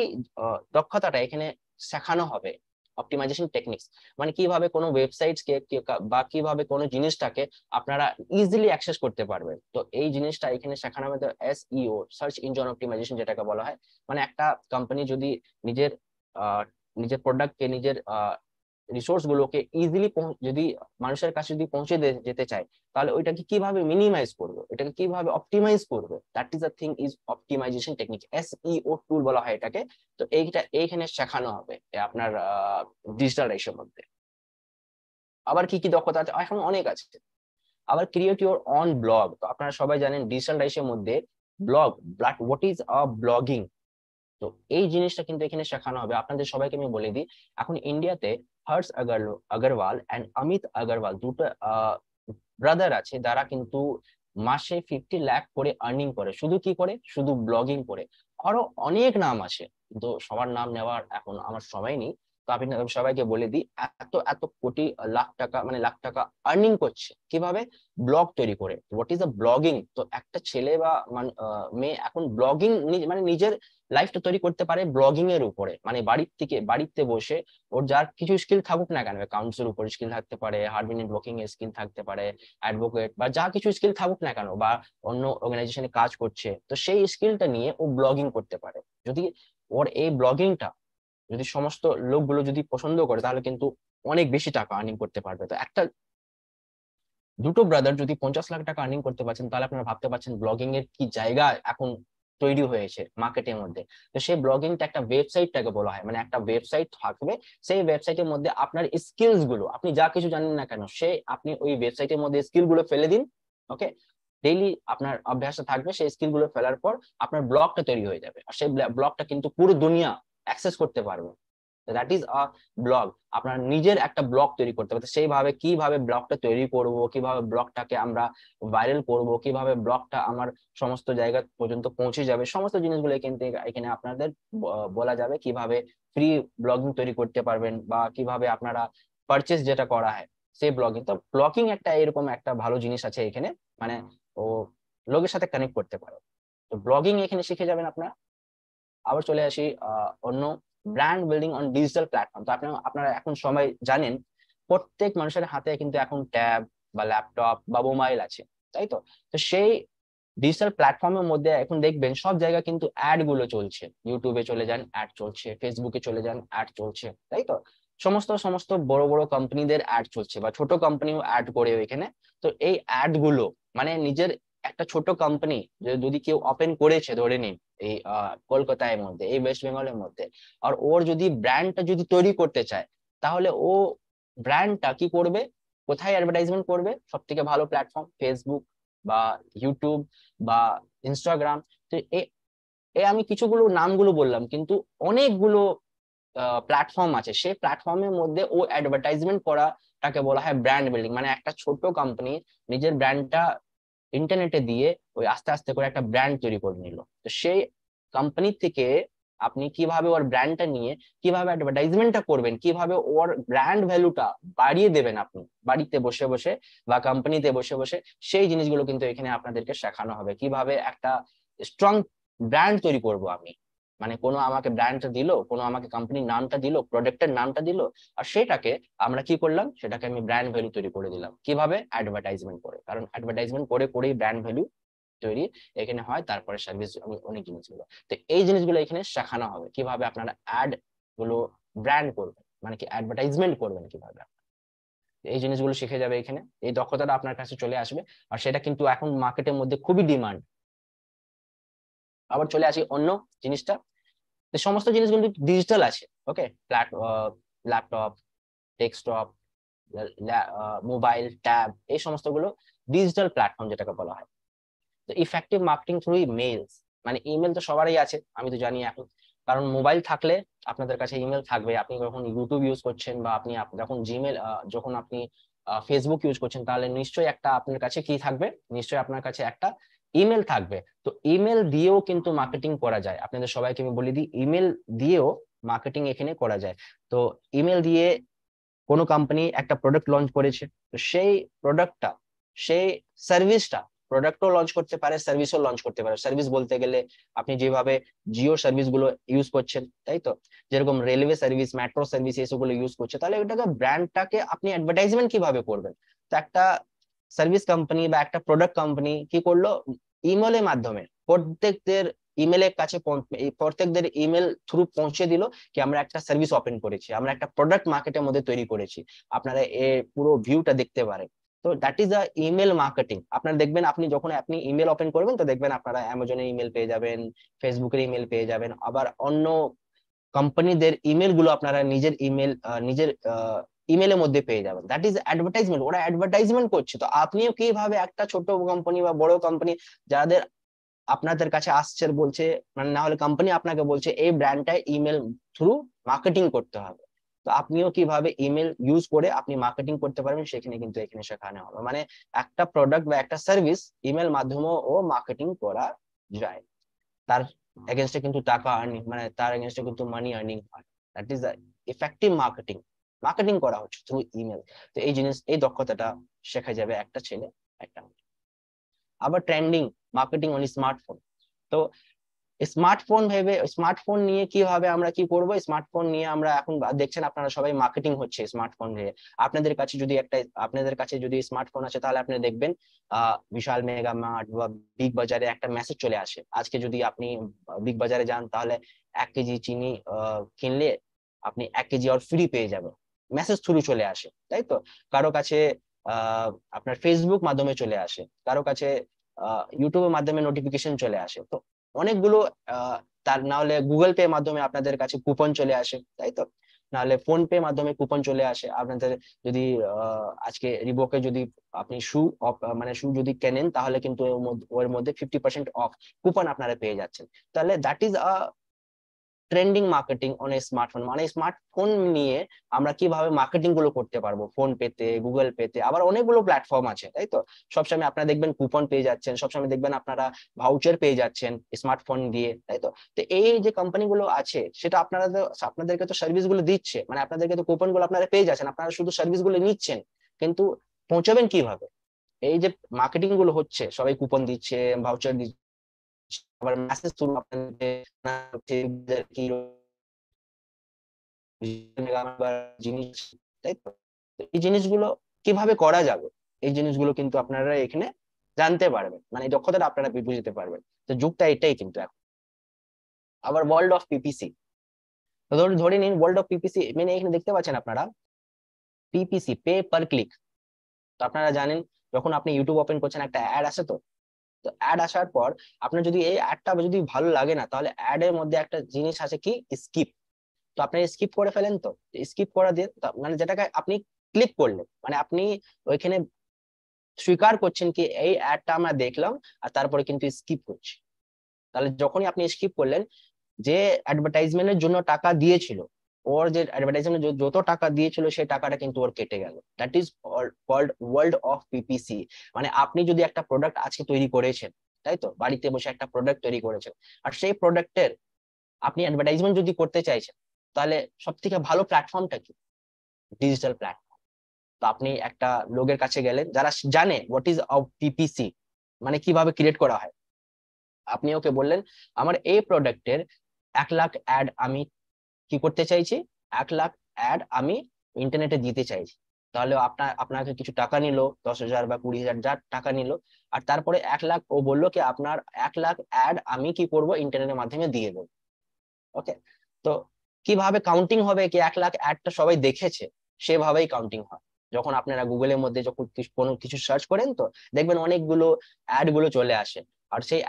দক্ষতাটা এখানে শেখানো হবে। অপটিমাইজেশন টেকনিক্স মানে কিভাবে কোনো ওয়েবসাইটকে বা কিভাবে কোনো জিনিসটাকে আপনারা ইজিলি অ্যাক্সেস করতে পারবেন। তো এই জিনিসটা এখানে শেখানো হবে। এসইও, সার্চ ইঞ্জিন অপটিমাইজেশন যেটাকে বলা হয়, মানে একটা কোম্পানি যদি নিজের নিজের প্রোডাক্টকে, নিজের রিসোর্স গুলোকে ইজিলি যদি মানুষের কাছে যদি পৌঁছে যেতে চায়, তাহলে ওইটাকে কিভাবে মিনিমাইজ করবে, এটাকে কিভাবে অপটিমাইজ করবে, that is the thing is optimization technique, SEO tool বলা হয় এটাকে। তো এইটা এইখানে শেখানো হবে আপনার ডিজিটাল রাইসের মধ্যে। আবার কি কি দক্ষতা আছে, এখন অনেক আছে। আবার ক্রিয়েট ইউর অন ব্লগ। তো আপনারা সবাই জানেন ডিজিটাল রাইসের মধ্যে blog, but what is blogging. তো এই জিনিসটা কিন্তু এখানে শেখানো হবে আপনাদের সবাইকে। আমি বলে দিই, এখন ইন্ডিয়াতে হর্ষ আগরওয়াল এন্ড অমিত আগরওয়াল দুটো ব্রাদার আছে, যারা কিন্তু মাসে 50 লাখ করে আর্নিং করে। শুধু কি করে? শুধু ব্লগিং করে। আরো অনেক নাম আছে, কিন্তু সবার নাম নেওয়ার এখন আমার সময় নেই। তো আপনি সবাইকে বলে দিই, এত এত কোটি লাখ টাকা, মানে লাখ টাকা আর্নিং করছে কিভাবে? ব্লগ তৈরি করে। What is the blogging? তো একটা ছেলে বা মেয়ে এখন ব্লগিং মানে নিজের লাইফটা তৈরি করতে পারে ব্লগিং এর উপরে, মানে বাড়িতে বসে ওর যার কিছু স্কিল থাকুক না কেন, অ্যাকাউন্টস উপর স্কিল থাকতে পারে, হার্ডওয়্যার নেটওয়ার্কিং এর স্কিল থাকতে পারে, অ্যাডভোকেট বা যা কিছু স্কিল থাকুক না কেন, বা অন্য অর্গানাইজেশনে কাজ করছে, তো সেই স্কিলটা নিয়ে ও ব্লগিং করতে পারে। যদি ওর এই ব্লগিংটা যদি সমস্ত লোকগুলো যদি পছন্দ করে, তাহলে কিন্তু অনেক বেশি টাকা আর্নিং করতে পারবে। তো একটা দুটো ব্রাদার যদি 50 লাখ টাকা আর্নিং করতে পারছেন, তাহলে আপনারা ভাবতে পারছেন ব্লগিং এর কি জায়গা এখন তৈরি হয়েছে মার্কেটের মধ্যে। তো সেই ব্লগিংটা একটা ওয়েবসাইটটাকে বলা হয়, মানে একটা ওয়েবসাইট থাকবে, সেই ওয়েবসাইটের মধ্যে আপনার স্কিলস গুলো, আপনি যা কিছু জানেন না কেন, আপনি ওই ওয়েবসাইটের মধ্যে স্কিল গুলো ফেলে দিন। ওকে, ডেইলি আপনার অভ্যাসটা থাকবে, সেই স্কিল গুলো ফেলার পর আপনার ব্লগটা তৈরি হয়ে যাবে, আর সেই ব্লগটা কিন্তু পুরো দুনিয়া অ্যাক্সেস করতে পারবে। That is a blog. আপনার নিজের একটা ব্লগ তৈরি করতে হবে। সেইভাবে কিভাবে ব্লগটা তৈরি করব, কিভাবে ব্লগটাকে আমরা ভাইরাল করব, কিভাবে ব্লগটা আমার সমস্ত জায়গা পর্যন্ত পৌঁছে যাবে, সমস্ত জিনিসগুলো কিন্তু এখানে আপনাদের বলা যাবে। কিভাবে ফ্রি ব্লগিং তৈরি করতে পারবেন, বা কিভাবে আপনারা পারচেস যেটা করা হয় সেই ব্লগিং। তো ব্লগিং একটা এরকম একটা ভালো জিনিস আছে এখানে, মানে ও লোকের সাথে কানেক্ট করতে পারে। তো ব্লগিং এখানে শিখে যাবেন আপনারা। আবার চলে আসি অন্য, brand building on digital platform. তো আপনারা এখন সবাই জানেন প্রত্যেক মানুষের হাতে কিন্তু এখন ট্যাব বা ল্যাপটপ বা মোবাইল আছে, তাই তো? তো সেই ডিজিটাল প্ল্যাটফর্মের মধ্যে এখন দেখবেন সব জায়গায় কিন্তু অ্যাড গুলো চলছে। ইউটিউবে চলে যান, অ্যাড চলছে, ফেসবুকে চলে যান, অ্যাড চলছে, তাই তো? সমস্ত সমস্ত বড় বড় কোম্পানিদের অ্যাড চলছে, বা ছোট কোম্পানিও অ্যাড করে ওইখানে। তো এই অ্যাড গুলো মানে নিজের একটা ছোট কোম্পানি যদি কেউ ওপেন করেছে, ধরে নিন এই কলকাতার মধ্যে, এই ওয়েস্ট বেঙ্গলের মধ্যে, আর ওর যদি ব্র্যান্ডটা যদি তৈরি করতে চায়, তাহলে ও ব্র্যান্ডটা কি করবে, কোথায় অ্যাডভার্টাইজমেন্ট করবে? সব থেকে ভালো প্ল্যাটফর্ম ফেসবুক বা ইউটিউব বা ইনস্টাগ্রাম। তো আমি কিছুগুলো নামগুলো বললাম, কিন্তু অনেকগুলো প্ল্যাটফর্ম আছে। সেই প্ল্যাটফর্মের মধ্যে ও অ্যাডভার্টাইজমেন্ট করাটাকে বলা হয় ব্র্যান্ড বিল্ডিং। মানে একটা ছোট কোম্পানি নিজের ব্র্যান্ডটা ইন্টারনেটে দিয়ে ওই আস্তে আস্তে করে একটা ব্র্যান্ড তৈরি করে নিল। তো সেই কোম্পানি থেকে আপনি কিভাবে ওর ব্র্যান্ডটা নিয়ে কিভাবে অ্যাডভার্টাইজমেন্টটা করবেন, কিভাবে ওর ব্র্যান্ড ভ্যালুটা বাড়িয়ে দেবেন আপনি বাড়িতে বসে বসে বা কোম্পানিতে বসে বসে, সেই জিনিসগুলো কিন্তু এখানে আপনাদেরকে শেখানো হবে। কিভাবে একটা স্ট্রং ব্র্যান্ড তৈরি করব আমি, মানে কোনো আমাকে ব্র্যান্ডটা দিল, কোনো আমাকে কোম্পানির নামটা দিল, প্রোডাক্টের নামটা দিল, আর সেটাকে আমরা কি করলাম, সেটাকে আমি ব্র্যান্ড ভ্যালু তৈরি করে দিলাম। কিভাবে? অ্যাডভার্টাইজমেন্ট করে, কারণ অ্যাডভার্টাইজমেন্ট করে করেই ব্র্যান্ড ভ্যালু তৈরি এখানে হয়। তারপরে সার্ভিস, অনেক জিনিসগুলো। তো এই জিনিসগুলো এখানে শেখানো হবে, কিভাবে আপনারা অ্যাড গুলো ব্র্যান্ড করবেন, মানে কি অ্যাডভার্টাইজমেন্ট করবেন কিভাবে। এই জিনিসগুলো শিখে যাবে এখানে, এই দক্ষতাটা আপনার কাছে চলে আসবে, আর সেটা কিন্তু এখন মার্কেটের মধ্যে খুবই ডিমান্ড। আবার চলে আসি অন্য জিনিসটা, সমস্ত জিনিস কিন্তু ডিজিটাল আছে। ওকে, ল্যাপটপ, ডেস্কটপ, মোবাইল, ট্যাব, এই সমস্ত গুলো ডিজিটাল প্ল্যাটফর্ম যেটাকে বলা হয়। তো ইফেক্টিভ মার্কেটিং থ্রু ইমেলস, মানে ইমেল তো সবারই আছে, আমি তো জানি এখন, কারণ মোবাইল থাকলে আপনাদের কাছে ইমেল থাকবে। আপনি যখন ইউটিউব ইউজ করছেন, বা আপনি যখন জিমেল, যখন আপনি ফেসবুক ইউজ করছেন, তাহলে নিশ্চয়ই একটা আপনার কাছে কি থাকবে, নিশ্চয়ই আপনার কাছে একটা ইমেল থাকবে। তো ইমেল দিয়েও কিন্তু মার্কেটিং করা যায়। আপনাদের সবাইকে আমি বলে দিই, ইমেল দিয়েও মার্কেটিং এখানে করা যায়। তো ইমেল দিয়ে কোনো কোম্পানি একটা প্রোডাক্ট লঞ্চ করেছে, তো সেই প্রোডাক্টটা, সেই সার্ভিসটা, প্রোডাক্টও লঞ্চ করতে পারে, সার্ভিসও লঞ্চ করতে পারে। সার্ভিস বলতে গেলে আপনি যেভাবে জিও সার্ভিস গুলো ইউজ করছেন, তাই তো, যেরকম রেলওয়ে সার্ভিস, মেট্রো সার্ভিস এসবগুলো ইউজ করছে, তাহলে ওটাকে ব্র্যান্ডটাকে আপনি অ্যাডভার্টাইজমেন্ট কিভাবে করবেন? তো একটা সার্ভিস কোম্পানি বা একটা প্রোডাক্ট কোম্পানি কি করলো, ইমেলের মাধ্যমে প্রত্যেকদের ইমেলের কাছে, প্রত্যেকদের ইমেল থ্রু পৌঁছে দিল কি আমরা একটা সার্ভিস ওপেন করেছি, আমরা একটা প্রোডাক্ট মার্কেটের মধ্যে তৈরি করেছি, আপনারা এই পুরো ভিউটা দেখতে পারেন। তো that is a email marketing. আপনারা দেখবেন, আপনি যখন আপনি ইমেল ওপেন করবেন, তো দেখবেন আপনারা অ্যামাজনের ইমেল পেয়ে যাবেন, ফেসবুকের ইমেল পেয়ে যাবেন, আবার অন্য কোম্পানিদের ইমেল গুলো আপনারা নিজের ইমেলের মধ্যে পেয়ে যাবেন। দ্যাট ইজ অ্যাডভার্টাইজমেন্ট, ওরা অ্যাডভার্টাইজমেন্ট করছে। তো আপনিও কিভাবে একটা ছোট কোম্পানি বা বড় কোম্পানি যাদের আপনাদের কাছে আসছে বলছে, মানে না হলে কোম্পানি আপনাকে বলছে এই ব্র্যান্ডটা ইমেল থ্রু মার্কেটিং করতে হবে, তো আপনিও কিভাবে ইমেল ইউজ করে আপনি মার্কেটিং করতে পারবেন সেখানে কিন্তু এখানে শেখানো হবে। মানে একটা প্রোডাক্ট বা একটা সার্ভিস ইমেল মাধ্যমেও ও মার্কেটিং করা যায়, তার এগেনস্টে কিন্তু টাকা আর্নিং, মানে তার এগেনস্টে কিন্তু মানি আর্নিং হয়। That is effective marketing, marketing করা হচ্ছে থ্রু ইমেল। তো এই জিনিস, এই দক্ষতাটা শেখা যাবে একটা ছেলে, একটা মেয়ে। আবার ট্রেন্ডিং মার্কেটিং অন স্মার্টফোন। তো স্মার্টফোন নিয়ে কিভাবে আমরা কি করব, স্মার্টফোন নিয়ে আমরা এখন দেখছেন আপনারা সবাই মার্কেটিং হচ্ছে স্মার্টফোন নিয়ে। আপনাদের কাছে যদি স্মার্টফোন আছে, তাহলে আপনি দেখবেন বিশাল মেগা মার্ট বা বিগ বাজারে একটা মেসেজ চলে আসে। আজকে যদি আপনি বিগ বাজারে যান, তাহলে 1 কেজি চিনি কিনলে আপনি 1 কেজি আর ফ্রি পেয়ে যাবেন, মেসেজ থ্রু চলে আসে, তাই তো। কারো কাছে আপনার ফেসবুক মাধ্যমে চলে আসে, কারো কাছে ইউটিউবের মাধ্যমে নোটিফিকেশন চলে আসে। তো অনেকগুলো তার না হলে গুগল পে মাধ্যমে আপনাদের কাছে কুপন চলে আসে, তাই তো, না হলে ফোন পে মাধ্যমে কুপন চলে আসে। আপনাদের যদি আজকে রিবকে যদি আপনি মানে শু যদি কেনেন, তাহলে কিন্তু ওর মধ্যে 50% অফ কুপন আপনারা পেয়ে যাচ্ছেন। তাহলে that is a trending marketing on a smartphone. মানে স্মার্টফোন নিয়ে আমরা কিভাবে মার্কেটিং গুলো করতে পারবো, ফোন পেতে, গুগল পেতে, আবার অনেকগুলো প্ল্যাটফর্ম আছে, তাই তো। সবসময় আপনারা দেখবেন কুপন পেয়ে যাচ্ছেন, সবসময় দেখবেন আপনারা ভাউচার পেয়ে যাচ্ছেন স্মার্টফোন দিয়ে, তাই তো। তো এই যে কোম্পানি গুলো আছে, সেটা আপনাদেরকে তো সার্ভিস গুলো দিচ্ছে, মানে আপনাদেরকে তো কুপন গুলো আপনারা পেয়ে যাচ্ছেন, আপনারা শুধু সার্ভিস গুলো নিচ্ছেন, কিন্তু পৌঁছাবেন কিভাবে? এই যে মার্কেটিং গুলো হচ্ছে, সবাই কুপন দিচ্ছে, ভাউচার দিচ্ছে, আবার মেসেজ থ্রু আপনাদের কি জিনিস, তাই তো। এই জিনিসগুলো কিভাবে করা যাবে, এই জিনিসগুলো কিন্তু আপনারা এখানে জানতে পারবেন, মানে এই দক্ষতাটা আপনারা বুঝতে পারবেন। তো যুগটা এটাই কিন্তু এখন। আবার ওয়ার্ল্ড অফ পিপিসি, তো ধরে নিন ওয়ার্ল্ড অফ পিপিসি, মানে এখানে দেখতে পাচ্ছেন আপনারা পিপিসি, পে পার ক্লিক। তো আপনারা জানেন, যখন আপনি ইউটিউব ওপেন করছেন, একটা অ্যাড আসে, তো তো অ্যাড আসার পর আপনার যদি এই অ্যাডটা যদি ভালো লাগে না, তাহলে অ্যাড এর মধ্যে একটা জিনিস আছে কি, স্কিপ। তো আপনি স্কিপ করে ফেলেন, তো স্কিপ করা দিয়ে মানে যেটাকে আপনি ক্লিক করলেন, মানে আপনি ওইখানে স্বীকার করছেন কি এই অ্যাডটা আমরা দেখলাম, আর তারপরে কিন্তু স্কিপ করছি। তাহলে যখনই আপনি স্কিপ করলেন, যে অ্যাডভার্টাইজমেন্টের জন্য টাকা দিয়েছিল, ওর যে অ্যাডভার্টাইজমেন্ট যত টাকা দিয়েছিল, সেই টাকাটা কিন্তু ওর কেটে গেল। That is called world of PPC. মানে আপনি যদি একটা প্রোডাক্ট আজকে তৈরি করেছেন, তাই তো, বাড়িতে বসে একটা প্রোডাক্ট তৈরি করেছেন, আর সেই প্রোডাক্টের আপনি অ্যাডভার্টাইজমেন্ট যদি করতে চাইছেন, তাহলে সব থেকে ভালো প্ল্যাটফর্মটা কি? Digital platform. তো আপনি একটা লোকের কাছে গেলেন যারা জানে হোয়াট ইজ পিপিসি, মানে কিভাবে ক্রিয়েট করা হয়। আপনি ওকে বললেন আমার এই প্রোডাক্টের 1 লাখ অ্যাড আমি কি করতে চাইছি, 1 লাখ অ্যাড আমি ইন্টারনেটে দিতে চাইছি। তাহলে আপনাকে কিছু টাকা নিল, 10,000 বা 20,000 যা টাকা নিল, আর তারপরে 1 লাখ ও বললো কি আপনার 1 লাখ অ্যাড আমি কি করব, ইন্টারনেটের মাধ্যমে দিয়ে দেবো। ওকে, তো কিভাবে কাউন্টিং হবে কি 1 লাখ অ্যাডটা সবাই দেখেছে, সেভাবেই কাউন্টিং হয়। যখন আপনারা গুগলের মধ্যে যখন কোনো কিছু সার্চ করেন, তো দেখবেন অনেকগুলো অ্যাড গুলো চলে আসে, আর সেই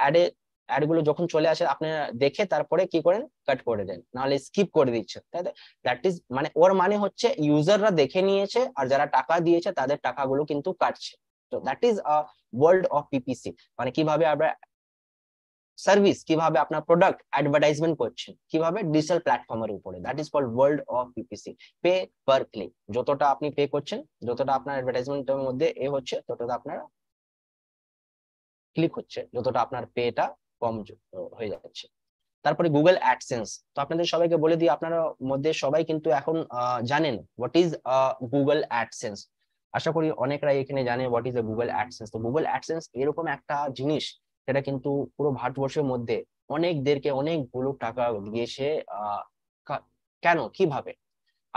অ্যাড গুলো যখন চলে আসে, আপনারা দেখে তারপরে কি করেন, কাট করে দেন, নাহলে স্কিপ করে দিচ্ছেন, তাই তো। দ্যাট ইজ মানে ওর মানে হচ্ছে ইউজাররা দেখে নিয়েছে, আর যারা টাকা দিয়েছে তাদের টাকাগুলো কিন্তু কাটছে। তো that is a world of PPC. মানে কিভাবে আমরা সার্ভিস, কিভাবে আপনার প্রোডাক্ট অ্যাডভার্টাইজমেন্ট করছেন, কিভাবে ডিজিটাল প্ল্যাটফর্মের উপরে, that is called world of PPC. Pay per click, যতটা আপনি পে করছেন, যতটা আপনার অ্যাডভার্টাইজমেন্টের মধ্যে হচ্ছে, ততটা আপনার ক্লিক হচ্ছে, যতটা আপনার পেটা কম হয়ে যাচ্ছে। তারপরে গুগল অ্যাডসেন্স। তো আপনাদের সবাইকে বলে দিই, আপনারা মধ্যে সবাই কিন্তু এখন জানেন হোয়াট ইজ গুগল অ্যাডসেন্স। আশা করি অনেকরাই এখানে জানে হোয়াট ইজ গুগল অ্যাডসেন্স। তো গুগল অ্যাডসেন্স এরকম একটা জিনিস যেটা কিন্তু পুরো ভারতবর্ষের মধ্যে অনেকদেরকে অনেকগুলো টাকা দিয়েছে। কেন, কিভাবে?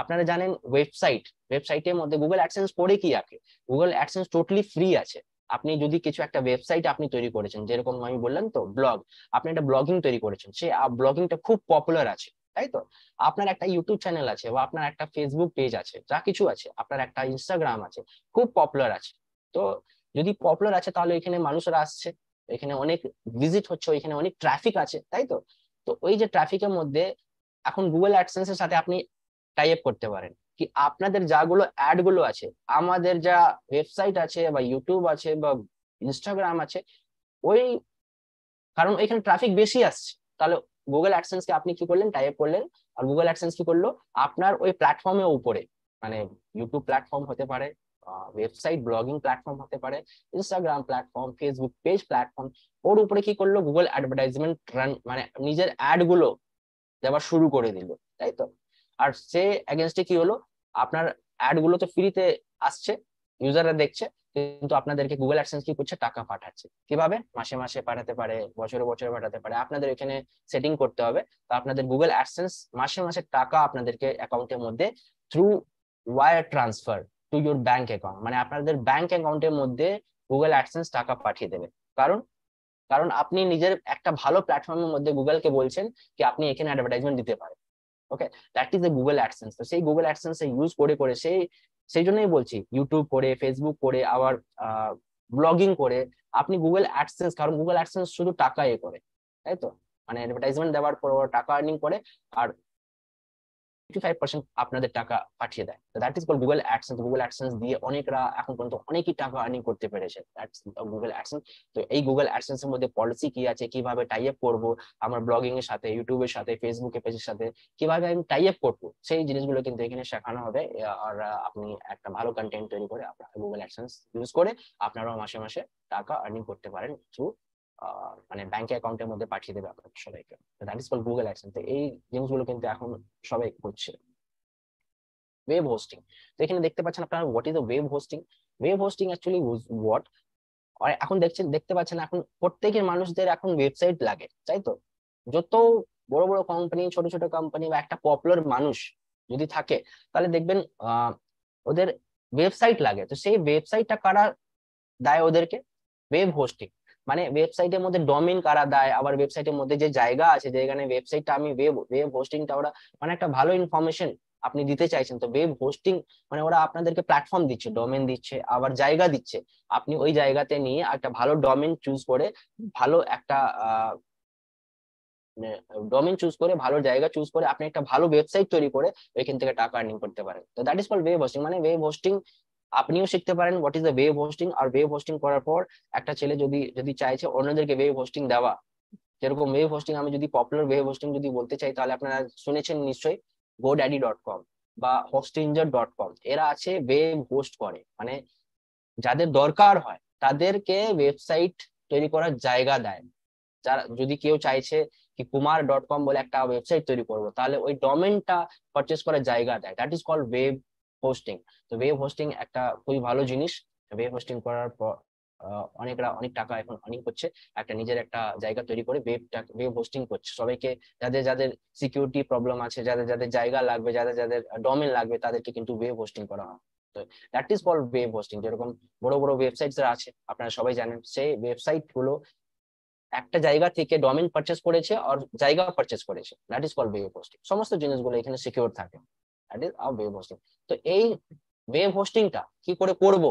আপনারা জানেন ওয়েবসাইটের মধ্যে গুগল অ্যাডসেন্স করে কি আছে? গুগল অ্যাডসেন্স টোটালি ফ্রি আছে। আপনি যদি কিছু একটা ওয়েবসাইট আপনি তৈরি করেছেন, যেরকম আমি বললাম তো ব্লগ, আপনি একটা ব্লগিং তৈরি করেছেন, সেই ব্লগিংটা খুব পপুলার আছে, তাই তো? আপনার একটা ইউটিউব চ্যানেল আছে বা আপনার একটা ফেসবুক পেজ আছে, যা কিছু আছে, আপনার একটা ইনস্টাগ্রাম আছে, খুব পপুলার আছে। তো যদি পপুলার আছে তাহলে এখানে মানুষরা আসছে, এখানে অনেক ভিজিট হচ্ছে, এখানে অনেক ট্রাফিক আছে, তাই তো? তো ওই যে ট্রাফিকের মধ্যে এখন গুগল অ্যাডসেন্স এর সাথে আপনি টাই আপ করতে পারেন কি আপনাদের যাগুলো অ্যাড গুলো আছে, আমাদের যা ওয়েবসাইট আছে বা ইউটিউব আছে বা ইনস্টাগ্রাম আছে, ওই কারণ এখানে ট্রাফিক বেশি আসছে, তাহলে গুগল অ্যাডসেন্স কে আপনি কি করলেন, টাই আপ করলেন। আর গুগল অ্যাডসেন্স কি করলো, আপনার ওই প্ল্যাটফর্মের উপরে, মানে ইউটিউব প্ল্যাটফর্ম হতে পারে, ওয়েবসাইট ব্লগিং প্ল্যাটফর্ম হতে পারে, Instagram platform, Facebook page platform, ওর উপরে কি করলো, গুগল অ্যাডভার্টাইজমেন্ট রান, মানে নিজের অ্যাড গুলো দেওয়া শুরু করে দিল, তাই তো? আর সে এগেনস্টে কি হলো, আপনার অ্যাড গুলো তো ফ্রিতে আসছে, ইউজাররা দেখছে, কিন্তু আপনাদেরকে গুগল অ্যাডসেন্স কি করছে, টাকা পাঠাচ্ছে। কিভাবে? মাসে মাসে পাঠাতে পারে, বছরে বছরে পাঠাতে পারে, আপনাদের এখানে সেটিং করতে হবে। তো আপনাদের গুগল অ্যাডসেন্স মাসে মাসে টাকা আপনাদেরকে অ্যাকাউন্টের মধ্যে through war transfer to your bank account, মানে আপনাদের ব্যাংক অ্যাকাউন্টের মধ্যে গুগল অ্যাডসেন্স টাকা পাঠিয়ে দেবে। কারণ কারণ আপনি নিজের একটা ভালো প্ল্যাটফর্মের মধ্যে গুগলকে বলছেন কি আপনি এখানে অ্যাডভার্টাইজমেন্ট দিতে পারেন। Okay, that is the Google AdSense. তো সেই গুগল অ্যাডসেন্স ইউজ করে করে সেই জন্যই বলছি, ইউটিউব করে, ফেসবুক করে, আবার ব্লগিং করে আপনি গুগল অ্যাডসেন্স, কারণ গুগল অ্যাডসেন্স শুধু টাকা করে, তাই তো? মানে অ্যাডভার্টাইজমেন্ট দেওয়ার পর টাকা আর্নিং করে, আর 55% আপনাদের টাকা পাঠিয়ে দেয়। That is called Google AdSense. Google AdSense দিয়ে অনেকরা এখন পর্যন্ত অনেকই টাকা আর্নিং করতে পেরেছে, দ্যাটস গুগল অ্যাডসেন্স। তো এই গুগল অ্যাডসেন্স এর মধ্যে পলিসি কি আছে, কিভাবে টাই আপ করবো আমার ব্লগিং এর সাথে, ইউটিউবের সাথে, ফেসবুকে পেজের সাথে, কিভাবে আমি টাই আপ করবো, সেই জিনিসগুলো কিন্তু এখানে শেখানো হবে। আর আপনি একটা ভালো কন্টেন্ট তৈরি করে আপনার গুগল অ্যাডসেন্স ইউজ করে আপনারাও মাসে মাসে টাকা আর্নিং করতে পারেন থ্রু মানে ব্যাংক অ্যাকাউন্টের মধ্যে পাঠিয়ে দেবে আপনাদের সবাইকে। That is called Google AdSense. তো এই জিনিসগুলো কিন্তু এখন সবাই করছে। ওয়েব হোস্টিং, তো এখানে দেখতে পাচ্ছেন আপনারা what is the web hosting. Web hosting actually what, আর এখন দেখতে পাচ্ছেন এখন প্রত্যেকের মানুষদের এখন ওয়েবসাইট লাগে, তাই তো? যত বড় বড় কোম্পানি, ছোট ছোট কোম্পানি বা একটা পপুলার মানুষ যদি থাকে, তাহলে দেখবেন ওদের ওয়েবসাইট লাগে। তো সেই ওয়েবসাইটটা কারা দেয় ওদেরকে? Web hosting. মানে ওয়েবসাইটের মধ্যে ডোমেইন কারা দেয়, আবার ওয়েবসাইটের মধ্যে যে জায়গা আছে, যেখানে ওয়েবসাইটটা আমি ওয়েব হোস্টিংটা ওরা, মানে একটা ভালো ইনফরমেশন আপনি দিতে চাইছেন, তো ওয়েব হোস্টিং মানে ওরা আপনাদেরকে প্ল্যাটফর্ম দিচ্ছে, ডোমেইন দিচ্ছে, আবার জায়গা দিচ্ছে। আপনি ওই জায়গাতে নিয়ে একটা ভালো ডোমেইন চুজ করে, ভালো একটা ডোমেইন চুজ করে, ভালো জায়গা চুজ করে আপনি একটা ভালো ওয়েবসাইট তৈরি করে ওইখান থেকে টাকা আর্নিং করতে পারেন। তো that is called web hosting. মানে ওয়েব হোস্টিং আপনিও শিখতে পারেন what is the web hosting. আর ওয়েব হোস্টিং করার পর একটা ছেলে যদি যদি চাইছে অন্যদেরকে ওয়েব হোস্টিং দেওয়া, যেরকম ওয়েব হোস্টিং, আমি যদি পপুলার ওয়েব হোস্টিং যদি বলতে চাই, তাহলে আপনারা শুনেছেন নিশ্চয়ই GoDaddy.com বা Hostinger.com, এরা আছে ওয়েব হোস্ট করে, মানে যাদের দরকার হয় তাদেরকে ওয়েবসাইট তৈরি করার জায়গা দেয়। যারা যদি কেউ চাইছে কি kumar.com বলে একটা ওয়েবসাইট তৈরি করবো, তাহলে ওই ডোমেইনটা পারচেজ করার জায়গা দেয়। That is called web hosting. তো ওয়েব হোস্টিং একটা খুবই ভালো জিনিস। ওয়েব হোস্টিং করার পর অনেকরা অনেক টাকা এখন আর্নিং করছে, একটা নিজের একটা জায়গা তৈরি করে ওয়েব হোস্টিং করছে সবাইকে। যাদের যাদের সিকিউরিটি প্রবলেম আছে, যাদের যাদের জায়গা লাগবে, যাদের যাদের ডোমেইন লাগবে, তাদেরকে কিন্তু ওয়েব হোস্টিং করা হয়। তো that is called web hosting. যেরকম বড় বড় ওয়েবসাইট আছে আপনারা সবাই জানেন, সেই ওয়েবসাইট গুলো একটা জায়গা থেকে ডোমেইন পারচেজ করেছে আর জায়গা পারচেজ করেছে, that is called web hosting. সমস্ত জিনিসগুলো এখানে সিকিউর থাকে, that is a web hosting. তো এই ওয়েব হোস্টিংটা কি করে করব,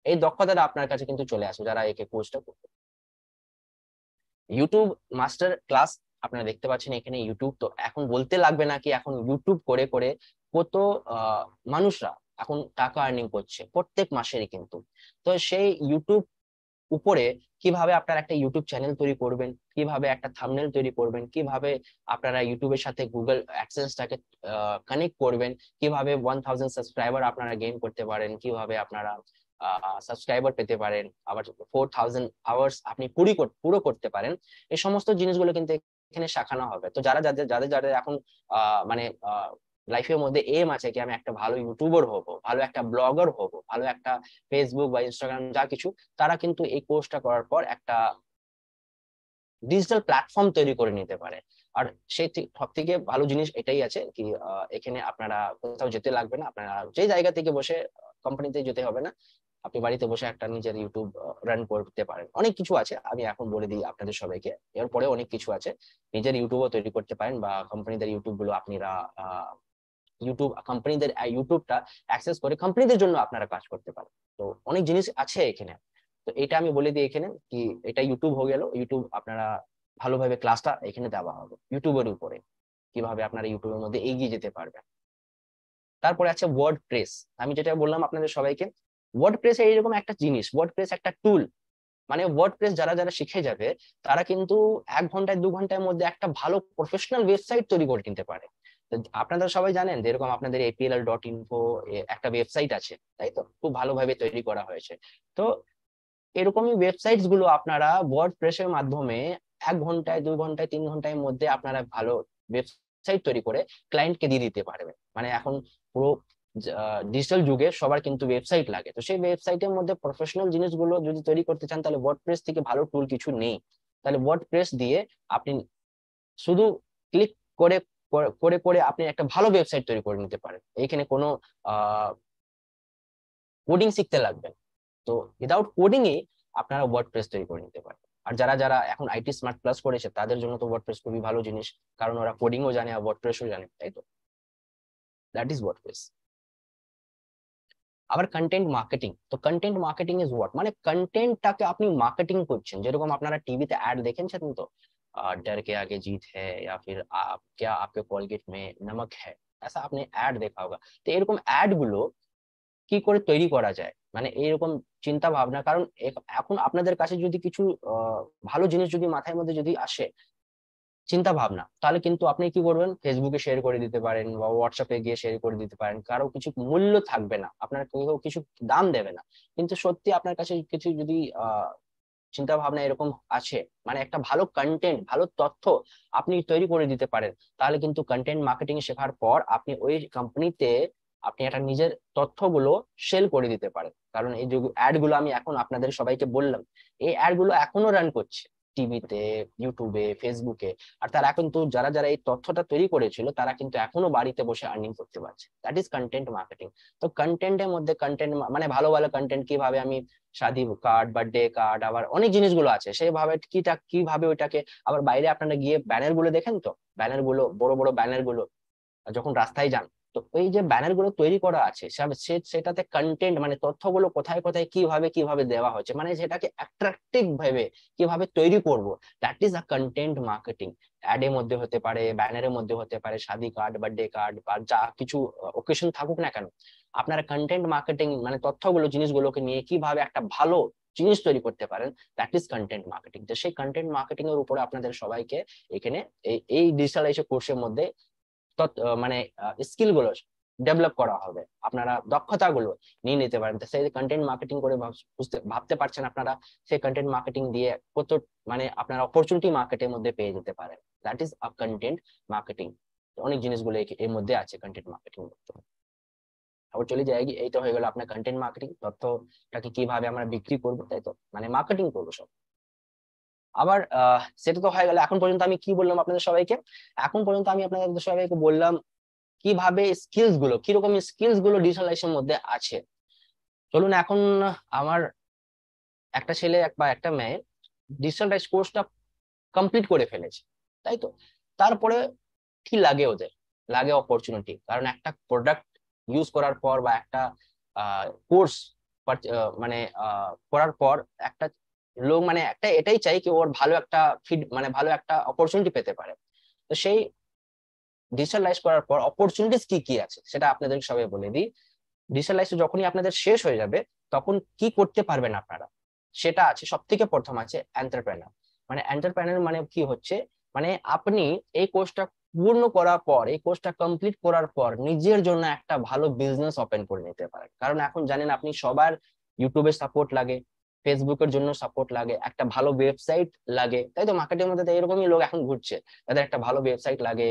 এই দক্ষতাটা আপনার কাছে কিন্তু চলে আসবে যারা একে কোর্সটা করবে। ইউটিউব মাস্টার ক্লাস আপনারা দেখতে পাচ্ছেন এখানে ইউটিউব। তো এখন বলতে লাগবে না কি এখন ইউটিউব করে করে কত মানুষরা এখন টাকা আর্নিং করছে প্রত্যেক মাসেরই কিন্তু। তো সেই ইউটিউব উপরে কিভাবে আপনারা একটা ইউটিউব চ্যানেল তৈরি করবেন, কিভাবে একটা থাম্বনেল তৈরি করবেন, কিভাবে আপনারা ইউটিউবের সাথে গুগল অ্যাডসেন্সটাকে কানেক্ট করবেন, কিভাবে 1000 সাবস্ক্রাইবার আপনারা গেইন করতে পারেন, কিভাবে আপনারা সাবস্ক্রাইবার পেতে পারেন, আবার 4000 আওয়ার্স আপনি পুরো করতে পারেন, এই সমস্ত জিনিসগুলো কিন্তু এখানে শেখানো হবে। তো যারা যাদের যাদের যাদের এখন মানে লাইফের মধ্যে এম আছে কি আমি একটা ভালো ইউটিউবার হব, ভালো একটা ব্লগার হব, ভালো একটা ফেসবুক বা ইনস্টাগ্রাম যা কিছু, তারা কিন্তু এই কোর্সটা করার পর একটা ডিজিটাল প্ল্যাটফর্ম তৈরি করে নিতে পারে। আর সেই সব থেকে ভালো জিনিস এটাই আছে কি এখানে আপনারা কোথাও যেতে লাগবে না, আপনারা যে জায়গা থেকে বসে, কোম্পানিতে যেতে হবে না, আপনি বাড়িতে বসে একটা নিজের ইউটিউব রান করতে পারেন। অনেক কিছু আছে, আমি এখন বলে দিই আপনাদের সবাইকে, এরপরে অনেক কিছু আছে। নিজের ইউটিউবও তৈরি করতে পারেন বা কোম্পানিদের ইউটিউব গুলো আপনারা ইউটিউব কোম্পানিদের ইউটিউবটা অ্যাক্সেস করে কোম্পানিদের জন্য আপনারা কাজ করতে পারেন। তো অনেক জিনিস আছে এখানে। তো এটা আমি বলে দিই এখানে কি এটা ইউটিউব হয়ে গেল। ইউটিউব আপনারা ভালোভাবে ক্লাসটা এখানে দেওয়া হবে ইউটিউবের উপরে, কিভাবে আপনারা ইউটিউবের মধ্যে এগিয়ে যেতে পারবেন। তারপরে আছে ওয়ার্ড প্রেস। আমি যেটা বললাম আপনাদের সবাইকে, ওয়ার্ড প্রেস এইরকম একটা জিনিস, ওয়ার্ড প্রেস একটা টুল। মানে ওয়ার্ড প্রেস যারা যারা শিখে যাবে তারা কিন্তু 1 ঘন্টায় 2 ঘন্টার মধ্যে একটা ভালো প্রফেশনাল ওয়েবসাইট তৈরি করে নিতে পারে। আপনারা সবাই জানেন যেরকম আপনাদের apl.info একটা ওয়েবসাইট আছে, তাই তো, খুব ভালোভাবে তৈরি করা হয়েছে। তো এরকমই ওয়েবসাইটস গুলো আপনারা ওয়ার্ড প্রেসের মাধ্যমে 1 ঘন্টায় 2 ঘন্টায় 3 ঘন্টার মধ্যে আপনারা ভালো ওয়েবসাইট তৈরি করে ক্লায়েন্টকে দিয়ে দিতে পারবেন। মানে এখন পুরো ডিজিটাল যুগে সবার কিন্তু ওয়েবসাইট লাগে, তো সেই ওয়েবসাইটের মধ্যে প্রফেশনাল জিনিসগুলো যদি তৈরি করতে চান তাহলে ওয়ার্ডপ্রেস থেকে ভালো টুল কিছু নেই। তাহলে ওয়ার্ডপ্রেস দিয়ে আপনি শুধু ক্লিক করে করে করে আপনি একটা ভালো ওয়েবসাইট তৈরি করে নিতে পারেন। এখানে কোনো কোডিং শিখতে লাগবে না। তো উইদাউট কোডিং এ আপনারা ওয়ার্ডপ্রেস তৈরি করে নিতে পারেন। আর যারা যারা এখন আইটি স্মার্ট প্লাস করেছে তাদের জন্য তো ওয়ার্ডপ্রেস খুবই ভালো জিনিস, কারণ ওরা কোডিংও জানে আর ওয়ার্ডপ্রেসও জানে, তাই তো। That is WordPress. আবার কন্টেন্ট মার্কেটিং। তো কন্টেন্ট মার্কেটিং ইজ হোয়াট, মানে কন্টেন্টটাকে আপনি মার্কেটিং করছেন। যেরকম আপনারা টিভিতে অ্যাড দেখেছেন তো, डर के आगे जीत है या फिर आप क्या आपके कोलगेट में नमक है, ऐसा आपने অ্যাড দেখা होगा। তো এরকম অ্যাড গুলো কি করে তৈরি করা যায়, মানে এরকম চিন্তা ভাবনা। কারণ এখন আপনাদের কাছে যদি কিছু ভালো জিনিস যদি মাথার মধ্যে যদি আসে, চিন্তা ভাবনা, তাহলে কিন্তু আপনি কি করবেন, ফেসবুকে শেয়ার করে দিতে পারেন বা হোয়াটসঅ্যাপে গিয়ে শেয়ার করে দিতে পারেন। কারো কিছু মূল্য থাকবে না, আপনার কেউ কিছু দাম দেবে না, কিন্তু সত্যি আপনার কাছে কিছু যদি চিন্তা ভাবনা এরকম আছে, মানে একটা ভালো কন্টেন্ট ভালো তথ্য আপনি তৈরি করে দিতে পারেন, তাহলে কিন্তু কন্টেন্ট মার্কেটিং শেখার পর আপনি ওই কোম্পানিতে আপনি একটা নিজের তথ্যগুলো সেল করে দিতে পারেন। কারণ এই যে অ্যাড গুলো আমি এখন আপনাদের সবাইকে বললাম, এই অ্যাড গুলো এখনো রান করছে টিভিতে, ইউটিউবে, ফেসবুকে। আর তারা কিন্তু যারা যারা এই তথ্যটা তৈরি করেছিল তারা কিন্তু এখনো বাড়িতে বসে আর্নিং করতে পারছে। That is content marketing. তো কন্টেন্টের মধ্যে কন্টেন্ট মানে ভালো ভালো কন্টেন্ট কিভাবে আমি শাদী কার্ড, বার্থডে কার্ড, আবার অনেক জিনিসগুলো আছে সেইভাবে কিভাবে ওইটাকে, আবার বাইরে আপনারা গিয়ে ব্যানার গুলো দেখেন তো, ব্যানার গুলো বড় বড় ব্যানার গুলো যখন রাস্তায় যান, তো এই যে ব্যানার গুলো তৈরি করা আছে সেটাতে কন্টেন্ট মানে তথ্যগুলো কোথায় কোথায় কিভাবে কিভাবে দেওয়া হচ্ছে, মানে সেটাকে অ্যাট্রাকটিভ ভাবে কিভাবে তৈরি করব, that is a content marketing. Ad এর মধ্যে হতে পারে, ব্যানারের মধ্যে হতে পারে, শাদী কার্ড, বার্থডে কার্ড বা যা কিছু ওকেশন থাকুক না কেন, আপনারা কন্টেন্ট মার্কেটিং মানে তথ্যগুলো জিনিসগুলোকে নিয়ে কিভাবে একটা ভালো জিনিস তৈরি করতে পারেন, দ্যাট ইজ কন্টেন্ট মার্কেটিং। তো সেই কন্টেন্ট মার্কেটিং এর উপরে আপনাদের সবাইকে এখানে এই ডিজিটালাইজেশন কোর্সের মধ্যে মানে স্কিল গুলো ডেভেলপ করা হবে, আপনারা দক্ষতাগুলো নিয়ে নিতে পারেন। সেই কন্টেন্ট মার্কেটিং করে ভাবতে পারছেন আপনারা, সেই কন্টেন্ট মার্কেটিং দিয়ে কত মানে আপনারা অপরচুনিটি মার্কেটের মধ্যে পেয়ে যেতে পারেন। That is a content marketing. অনেক জিনিসগুলো এর মধ্যে আছে কন্টেন্ট মার্কেটিং। আবার চলে যায় এই তো হয়ে গেল আপনার কন্টেন্ট মার্কেটিং, তথ্যটাকে কিভাবে আমরা বিক্রি করবো, তাই তো, মানে মার্কেটিং করবো সব। আবার সেটা তো হয়ে গেল। এখন পর্যন্ত আমি কি বললাম আপনাদের সবাইকে, এখন পর্যন্ত আমি আপনাদের সবাইকে বললাম কিভাবে স্কিলস গুলো, কিরকম স্কিলস গুলো ডিজিটালাইজেশনের মধ্যে আছে। চলুন এখন আমার একটা ছেলে বা একটা মেয়ে ডিজিটালাইজ কোর্সটা কমপ্লিট করে ফেলেছে, তাই তো, তারপরে কি লাগে ওদের, লাগে অপরচুনিটি। কারণ একটা প্রোডাক্ট ইউজ করার পর বা একটা কোর্স মানে করার পর একটা লোক মানে একটা এটাই চাই কি ওর ভালো একটা মানে ভালো একটা অপরচুনিটি পেতে পারে। তো সেই ডিজিটালাইজ করার পর অপরচুনিটিস কি কি আছে সেটা আপনাদের সবাই বলে দিই। ডিজিটালাইজ যখনই আপনাদের শেষ হয়ে যাবে তখন কি করতে পারবেন আপনারা, সেটা আছে সব থেকে প্রথম আছে এন্টারপ্রেনার। মানে এন্টারপ্রেনার মানে কি হচ্ছে, মানে আপনি এই কোর্সটা পূর্ণ করার পর, এই কোর্সটা কমপ্লিট করার পর নিজের জন্য একটা ভালো বিজনেস ওপেন করে নিতে পারেন। কারণ এখন জানেন আপনি সবার ইউটিউবে সাপোর্ট লাগে, ফেসবুকের জন্য সাপোর্ট লাগে, একটা ভালো ওয়েবসাইট লাগে, তাই তো? মার্কেটের মধ্যে তো এরকমই লোক এখন ঘুরছে, তাদের একটা ভালো ওয়েবসাইট লাগে,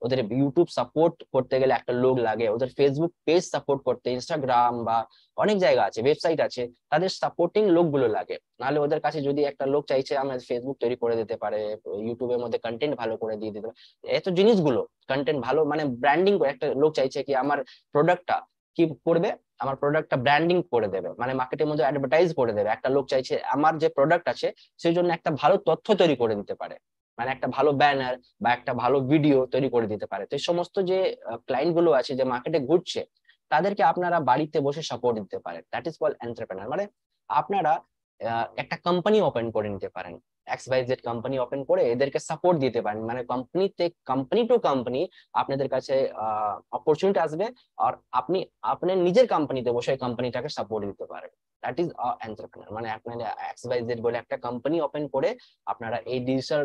ওদের ইউটিউব সাপোর্ট করতে গেলে একটা লোক লাগে, ওদের ফেসবুক পেজ সাপোর্ট করতে, ইনস্টাগ্রাম বা অনেক জায়গা আছে, ওয়েবসাইট আছে, তাদের সাপোর্টিং লোকগুলো লাগে। নাহলে ওদের কাছে যদি একটা লোক চাইছে আমার ফেসবুক তৈরি করে দিতে পারে, ইউটিউবের মধ্যে কন্টেন্ট ভালো করে দিয়ে দিতে পারে, এত জিনিসগুলো, কন্টেন্ট ভালো মানে ব্র্যান্ডিং করে, একটা লোক চাইছে কি আমার প্রোডাক্টটা কি করবে, আমার প্রোডাক্টটা ব্র্যান্ডিং করে দেবে, মানে মার্কেটের মধ্যে অ্যাডভার্টাইজ করে দেবে, একটা লোক চাইছে আমার যে প্রোডাক্ট আছে সেই জন্য একটা ভালো তথ্য তৈরি করে দিতে পারে, মানে একটা ভালো ব্যানার বা একটা ভালো ভিডিও তৈরি করে দিতে পারে। তো এই সমস্ত যে ক্লায়েন্ট গুলো আছে যে মার্কেটে ঘুরছে, তাদেরকে আপনারা বাড়িতে বসে সাপোর্ট দিতে পারেন। That is called entrepreneur. মানে আপনারা একটা কোম্পানি ওপেন করে নিতে পারেন, XYZ কোম্পানি ওপেন করে এদেরকে সাপোর্ট দিতে পারেন, মানে কোম্পানি টু কোম্পানি আপনাদের কাছে অপরচুনিটি আসবে, আর আপনি আপনার নিজের কোম্পানিতে বসে কোম্পানিটাকে সাপোর্ট দিতে পারেন। That is entrepreneur. মানে আপনার XYZ বলে একটা কোম্পানি ওপেন করে আপনারা এই ডিজিটাল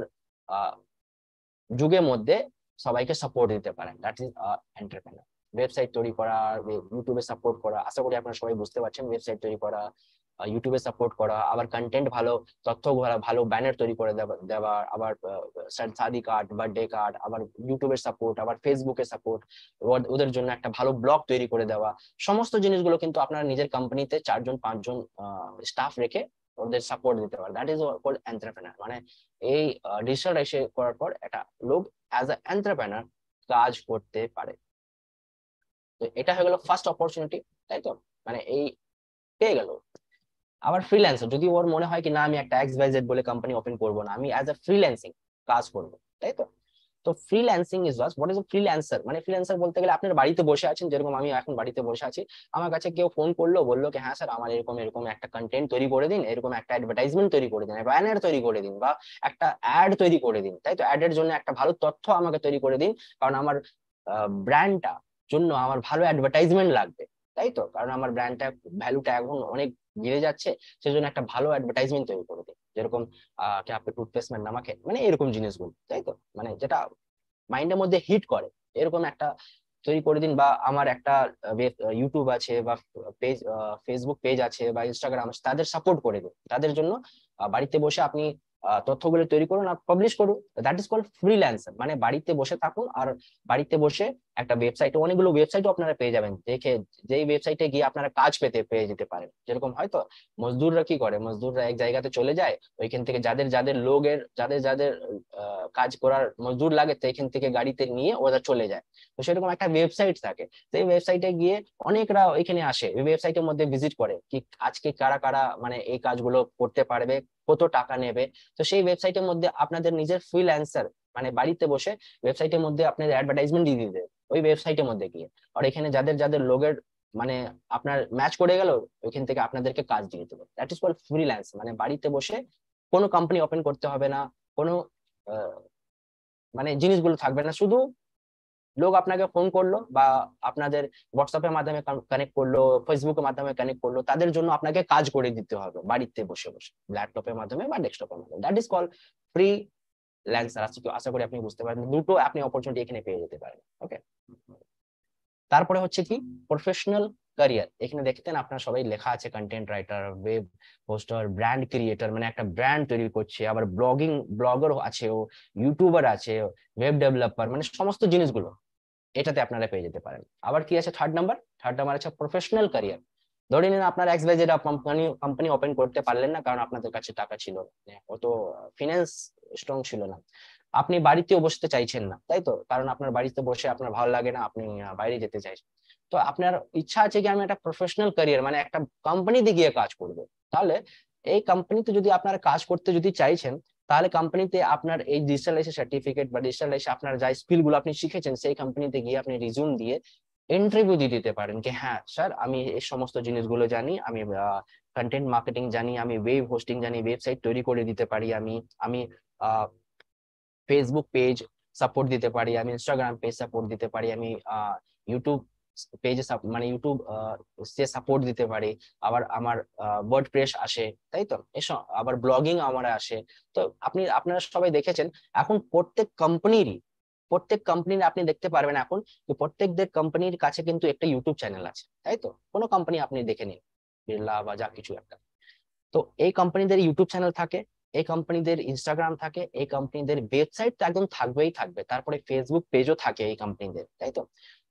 যুগের মধ্যে সবাইকে সাপোর্ট দিতে পারেন। That is entrepreneur. ওয়েবসাইট তৈরি করা, ইউটিউবে সাপোর্ট করা, আশা করি আপনারা সবাই বুঝতে পারছেন, ওয়েবসাইট তৈরি করা, ইউটিউবে সাপোর্ট করা, আবার কন্টেন্ট ভালো, তথ্য ভালো ব্যানার তৈরি করে দেওয়া, আবার শাদি কার্ড, বার্থডে কার্ড, আবার ইউটিউবের সাপোর্ট, আবার ফেসবুকের সাপোর্ট, ওদের জন্য একটা ভালো ব্লগ তৈরি করে দেওয়া, সমস্ত জিনিসগুলো কিন্তু আপনারা নিজের কোম্পানিতে 4-5 জন স্টাফ রেখে ওদের সাপোর্ট দিতে পারেন। That is called entrepreneur. মানে এই ডিজিটাল এসে করার পর একটা লোক অ্যাজ এ এন্টারপ্রেনার কাজ করতে পারে। তো এটা হয়ে গেল ফার্স্ট অপরচুনিটি, তাই তো? মানে এই পেয়ে গেল। আবার ফ্রিল্যান্সার, যদি ওর মনে হয় কি না আমি একটা XYZ বলে কোম্পানি ওপেন করবো না, আমি অ্যাজ এ ফ্রিল্যান্সিং কাজ করবো, তাই তো? তো freelancing is what is freelancer. মানে ফ্রিল্যান্সার বলতে গেলে আপনার বাড়িতে বসে আছেন, যেরকম আমি এখন বাড়িতে বসে আছি, আমার কাছে কেউ ফোন করলো, বললো কি হ্যাঁ স্যার আমার এরকম এরকম একটা কন্টেন্ট তৈরি করে দিন, এরকম একটা অ্যাডভার্টাইজমেন্ট তৈরি করে দিন, ব্যানার তৈরি করে দিন, বা একটা অ্যাড তৈরি করে দিন, তাই তো? অ্যাড এর জন্য একটা ভালো তথ্য আমাকে তৈরি করে দিন, কারণ আমার ব্র্যান্ডটা জন্য আমার ভালো অ্যাডভার্টাইজমেন্ট লাগবে, তাই তো? কারণ আমার ব্র্যান্ডটা ভ্যালুটা এখন অনেক বেড়ে যাচ্ছে, সেজন্য একটা ভালো অ্যাডভার্টাইজমেন্ট তৈরি করে দিন, যেরকম কি আপনি টুথপেস্ট নামা খেন, মানে এরকম জিনিসগুলো, তাই তো? মানে যেটা মাইন্ডের মধ্যে হিট করে, এরকম একটা তৈরি করে দিন। বা আমার একটা ইউটিউব আছে বা পেজ, ফেসবুক পেজ আছে বা ইনস্টাগ্রাম আছে, তাদের সাপোর্ট করে দিন, তাদের জন্য বাড়িতে বসে আপনি তথ্যগুলো তৈরি করুন আর পাবলিশ করুন। That is called freelancer. মানে বাড়িতে বসে থাকুন, আর বাড়িতে বসে একটা ওয়েবসাইটে, অনেকগুলো ওয়েবসাইটও আপনারা পেয়ে যাবেন, দেখে যেই ওয়েবসাইটে গিয়ে আপনারা কাজ পেয়ে যেতে পারেন। যেরকম হয়তো মজদুররা কি করে, মজদুররা এক জায়গাতে চলে যায়, ওইখান থেকে যাদের যাদের লোকের যাদের যাদের কাজ করার মজদুর লাগে, তো এখান থেকে গাড়িতে নিয়ে ওরা চলে যায়। তো সেরকম একটা ওয়েবসাইট থাকে, সেই ওয়েবসাইটে গিয়ে অনেকরা এখানে আসে, ওই ওয়েবসাইটের মধ্যে ভিজিট করে কি আজকে কারা কারা মানে এই কাজগুলো করতে পারবে, কত টাকা নেবে। তো সেই ওয়েবসাইটের মধ্যে আপনাদের নিজের ফ্রিল্যান্সার, মানে বাড়িতে বসে ওয়েবসাইটের মধ্যে আপনাদের অ্যাডভার্টাইজমেন্ট দিয়ে দিতে ওই ওয়েবসাইটের মধ্যে গিয়ে, আর এখানে যাদের যাদের লোকের মানে আপনার ম্যাচ করে গেল, ওইখান থেকে আপনাদেরকে কাজ দিয়ে দেবে। That is called freelance. মানে বাড়িতে বসে কোনো কোম্পানি ওপেন করতে হবে না, কোনো মানে জিনিসগুলো থাকবে না, শুধু লোক আপনাকে ফোন করলো বা আপনাদের হোয়াটসঅ্যাপের মাধ্যমে কানেক্ট করলো, ফেসবুকের মাধ্যমে কানেক্ট করলো, তাদের জন্য আপনাকে কাজ করে দিতে হবে বাড়িতে বসে বসে, ল্যাপটপের মাধ্যমে বা ডেস্কটপের মাধ্যমে। That is call freelancer. আশা করি আপনি বুঝতে পারেন, দুটো আপনি অপরচুনিটি এখানে পেয়ে যেতে পারেন। ওকে, তারপরে হচ্ছে কি প্রফেশনাল ক্যারিয়ার। এখানে দেখতেন আপনারা সবাই লেখা আছে content writer, web hoster, brand creator, মানে একটা ব্র্যান্ড তৈরি করছে, আবার ব্লগার আছে, ও ইউটিউবার আছে, ওয়েব ডেভেলপার, মানে সমস্ত জিনিসগুলো এটাতে আপনারা পেয়ে যেতে পারেন। আবার কি আছে থার্ড নাম্বার আছে প্রফেশনাল ক্যারিয়ার। ধরে নিন আপনার XYZ কোম্পানি ওপেন করতে পারলেন না, কারণ আপনাদের কাছে টাকা ছিল না, অত ফিনান্স স্ট্রং ছিল না, আপনি বাড়িতেও বসতে চাইছেন না, তাই তো? কারণ আপনার বাড়িতে বসে আপনার ভালো লাগে না, আপনি বাইরে যেতে চাইছেন। তো আপনার ইচ্ছা আছে কি আমি একটা প্রফেশনাল ক্যারিয়ার, মানে একটা কোম্পানিতে গিয়ে কাজ করবো। তাহলে এই কোম্পানিতে যদি আপনারা কাজ করতে যদি চাইছেন, তাহলে কোম্পানিতে আপনার এই ডিজিটালাইজেশন সার্টিফিকেট বা ডিজিটালাইজেশন আপনার যা স্কিল গুলো আপনি শিখেছেন, সেই কোম্পানিতে গিয়ে আপনি রিজিউম দিয়ে ইন্টারভিউ দিয়ে দিতে পারেন কি হ্যাঁ স্যার আমি এই সমস্ত জিনিসগুলো জানি, আমি কন্টেন্ট মার্কেটিং জানি, আমি ওয়েব হোস্টিং জানি, ওয়েবসাইট তৈরি করে দিতে পারি, আমি আমি ফেসবুক পেজ সাপোর্ট দিতে পারি, আমি ইনস্টাগ্রাম পেজ সাপোর্ট দিতে পারি, আমি ইউটিউব পেজে মানে ইউটিউব সে সাপোর্ট দিতে পারি, আবার আমার ওয়ার্ডপ্রেস আসে, তাই তো? এসব আবার ব্লগিং আমার আসে। তো আপনারা সবাই দেখেছেন এখন প্রত্যেক কোম্পানির আপনি দেখতে পারবেন এখন যে প্রত্যেকদের কোম্পানির কাছে কিন্তু একটা ইউটিউব চ্যানেল আছে, তাই তো? কোনো কোম্পানি আপনি দেখে নিন, বিড়লা বা যা কিছু একটা, তো এই কোম্পানিদের ইউটিউব চ্যানেল থাকে, এই কোম্পানিদের ইনস্টাগ্রাম থাকে, এই কোম্পানিদের ওয়েবসাইট তো একদম থাকবেই থাকবে, তারপরে ফেসবুক পেজও থাকে এই কোম্পানিদের, তাই তো?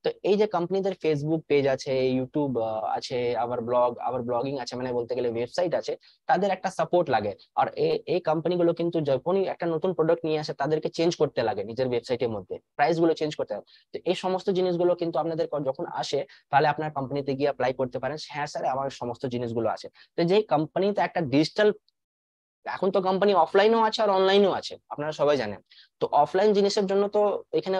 তো এই যে কোম্পানিদের ফেসবুক পেজ আছে, ইউটিউব আছে, আবার ব্লগিং আছে, মানে বলতে গেলে ওয়েবসাইট আছে, তাদের একটা সাপোর্ট লাগে। আর এই কোম্পানিগুলো কিন্তু যখনই একটা নতুন প্রোডাক্ট নিয়ে আসে তাদেরকে চেঞ্জ করতে লাগে নিজের ওয়েবসাইটের মধ্যে, প্রাইস গুলো চেঞ্জ করতে লাগে। তো এই সমস্ত জিনিসগুলো কিন্তু আপনাদের যখন আসে, তাহলে আপনার কোম্পানিতে গিয়ে অ্যাপ্লাই করতে পারেন, হ্যাঁ স্যার আমার সমস্ত জিনিসগুলো আছে। তো যে কোম্পানিতে একটা ডিজিটাল, এখন তো কোম্পানি অফলাইনও আছে আর অনলাইনও আছে, আপনারা সবাই জানেন। তো অফলাইন জিনিসের জন্য তো এখানে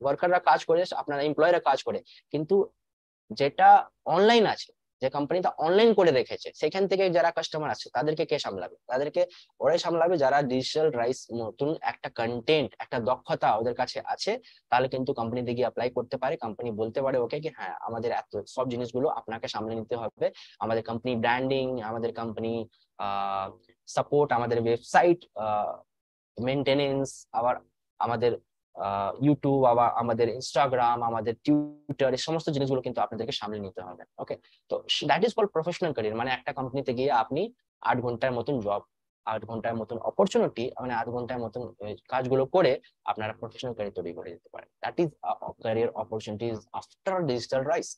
ওয়ার্কাররা কাজ করে, আপনারা এমপ্লয়িরা কাজ করে, কিন্তু যেটা অনলাইন আছে, যে কোম্পানিটা অনলাইন করে রেখেছে, সেখান থেকে যারা কাস্টমার আছে তাদেরকে কে সামলাবে? তাদেরকে ওরাই সামলাবে যারা ডিজিটাল রাইস নতুন একটা কন্টেন্ট, একটা দক্ষতা ওদের কাছে আছে। তাহলে কিন্তু কোম্পানিতে গিয়ে অ্যাপ্লাই করতে পারে, কোম্পানি বলতে পারে ওকে কি হ্যাঁ আমাদের এত সব জিনিসগুলো আপনাকে সামলে নিতে হবে, আমাদের কোম্পানি ব্র্যান্ডিং, আমাদের কোম্পানি সাপোর্ট, আমাদের ওয়েবসাইট মেনটেনেন্স, আবার আমাদের ইউটিউব, আবার আমাদের ইনস্টাগ্রাম, আমাদের টুইটার, এই সমস্ত জিনিসগুলো কিন্তু আপনাদেরকে সামলে নিতে হবে। ওকে, তো that is called professional career. মানে একটা কোম্পানিতে গিয়ে আপনি 8 ঘন্টার মতন জব, 8 ঘন্টার মতন অপরচুনিটি, মানে 8 ঘন্টার মতন কাজগুলো করে আপনারা প্রফেশনাল ক্যারিয়ার তৈরি করে দিতে পারেন। That is career opportunities after digital rice.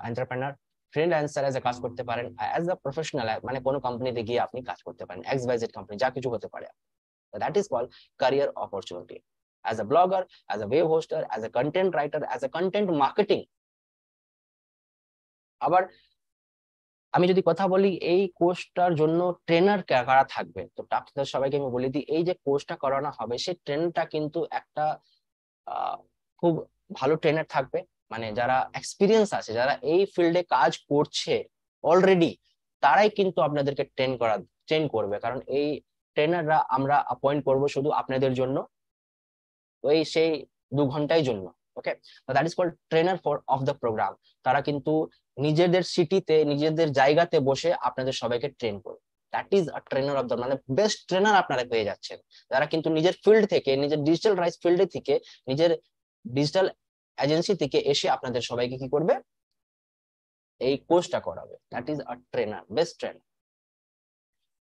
Entrepreneur freelancer as a কাজ করতে পারেন, অ্যাজ আ প্রফেশনাল মানে কোনো কোম্পানিতে গিয়ে আপনি কাজ করতে পারেন, XYZ কোম্পানি, যা কিছু হতে পারে। That is called career opportunity. As a blogger, as a web hoster, as a content writer, as a content marketing. আবার আমি যদি কথা বলি এই কোর্সটার জন্য ট্রেনার কারা থাকবে, তো আপনাদের সবাইকে আমি বলে দিই, এই যে কোর্সটা করানো হবে সেই ট্রেনারটা কিন্তু একটা খুব ভালো ট্রেনার থাকবে, মানে যারা এক্সপিরিয়েন্স আছে, যারা এই ফিল্ডে কাজ করছে অলরেডি, তারাই কিন্তু আপনাদেরকে ট্রেন করবে। কারণ এই ট্রেনাররা আমরা অ্যাপয়েন্ট করব শুধু আপনাদের জন্য, ওই সেই 2 ঘন্টার জন্য। Okay, that is called trainer for of the program. তারা কিন্তু নিজেদের সিটিতে, নিজেদের জায়গাতে বসে আপনাদের সবাইকে ট্রেন করবে। That is a trainer of the, মানে বেস্ট ট্রেনার আপনারা পেয়ে যাচ্ছেন, যারা কিন্তু নিজের ফিল্ড থেকে, নিজের ডিজিটাল রাইস ফিল্ডে থেকে, নিজের ডিজিটাল এজেন্সি থেকে এসে আপনাদের সবাইকে কি করবে? এই কোর্সটা করাবে। That is a trainer, best trainer.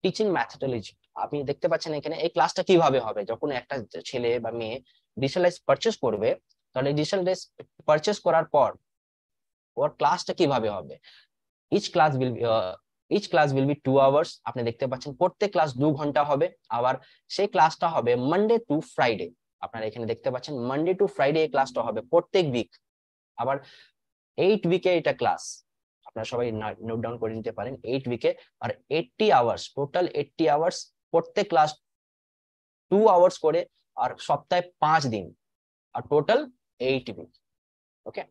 Teaching methodology আপনি দেখতে পাচ্ছেন এখানে। এই ক্লাসটা কিভাবে হবে? যখন একটা ছেলে বা মেয়ে ডিজিটালাইজ পারচেস করবে, তাহলে ডিজিটালাইজ পারচেস করার পর ওর ক্লাসটা কিভাবে হবে? Each class will be 2 hours. আপনি দেখতে পাচ্ছেন প্রত্যেক ক্লাস 2 ঘন্টা হবে। আবার সেই ক্লাসটা হবে মানডে টু ফ্রাইডে। আপনারা এখানে দেখতে পাচ্ছেন মানডে টু ফ্রাইডে এই ক্লাসটা হবে প্রত্যেক উইক। আবার 8 উইকে এটা ক্লাস, আপনারা সবাই নোট ডাউন করে নিতে পারেন, 8 উইকে। আর 80 আওয়ার্স, টোটাল 80 আওয়ার্স, প্রত্যেক ক্লাস 2 আওয়ার্স করে, আর সপ্তাহে 5 দিন, আর total 8 week. Okay,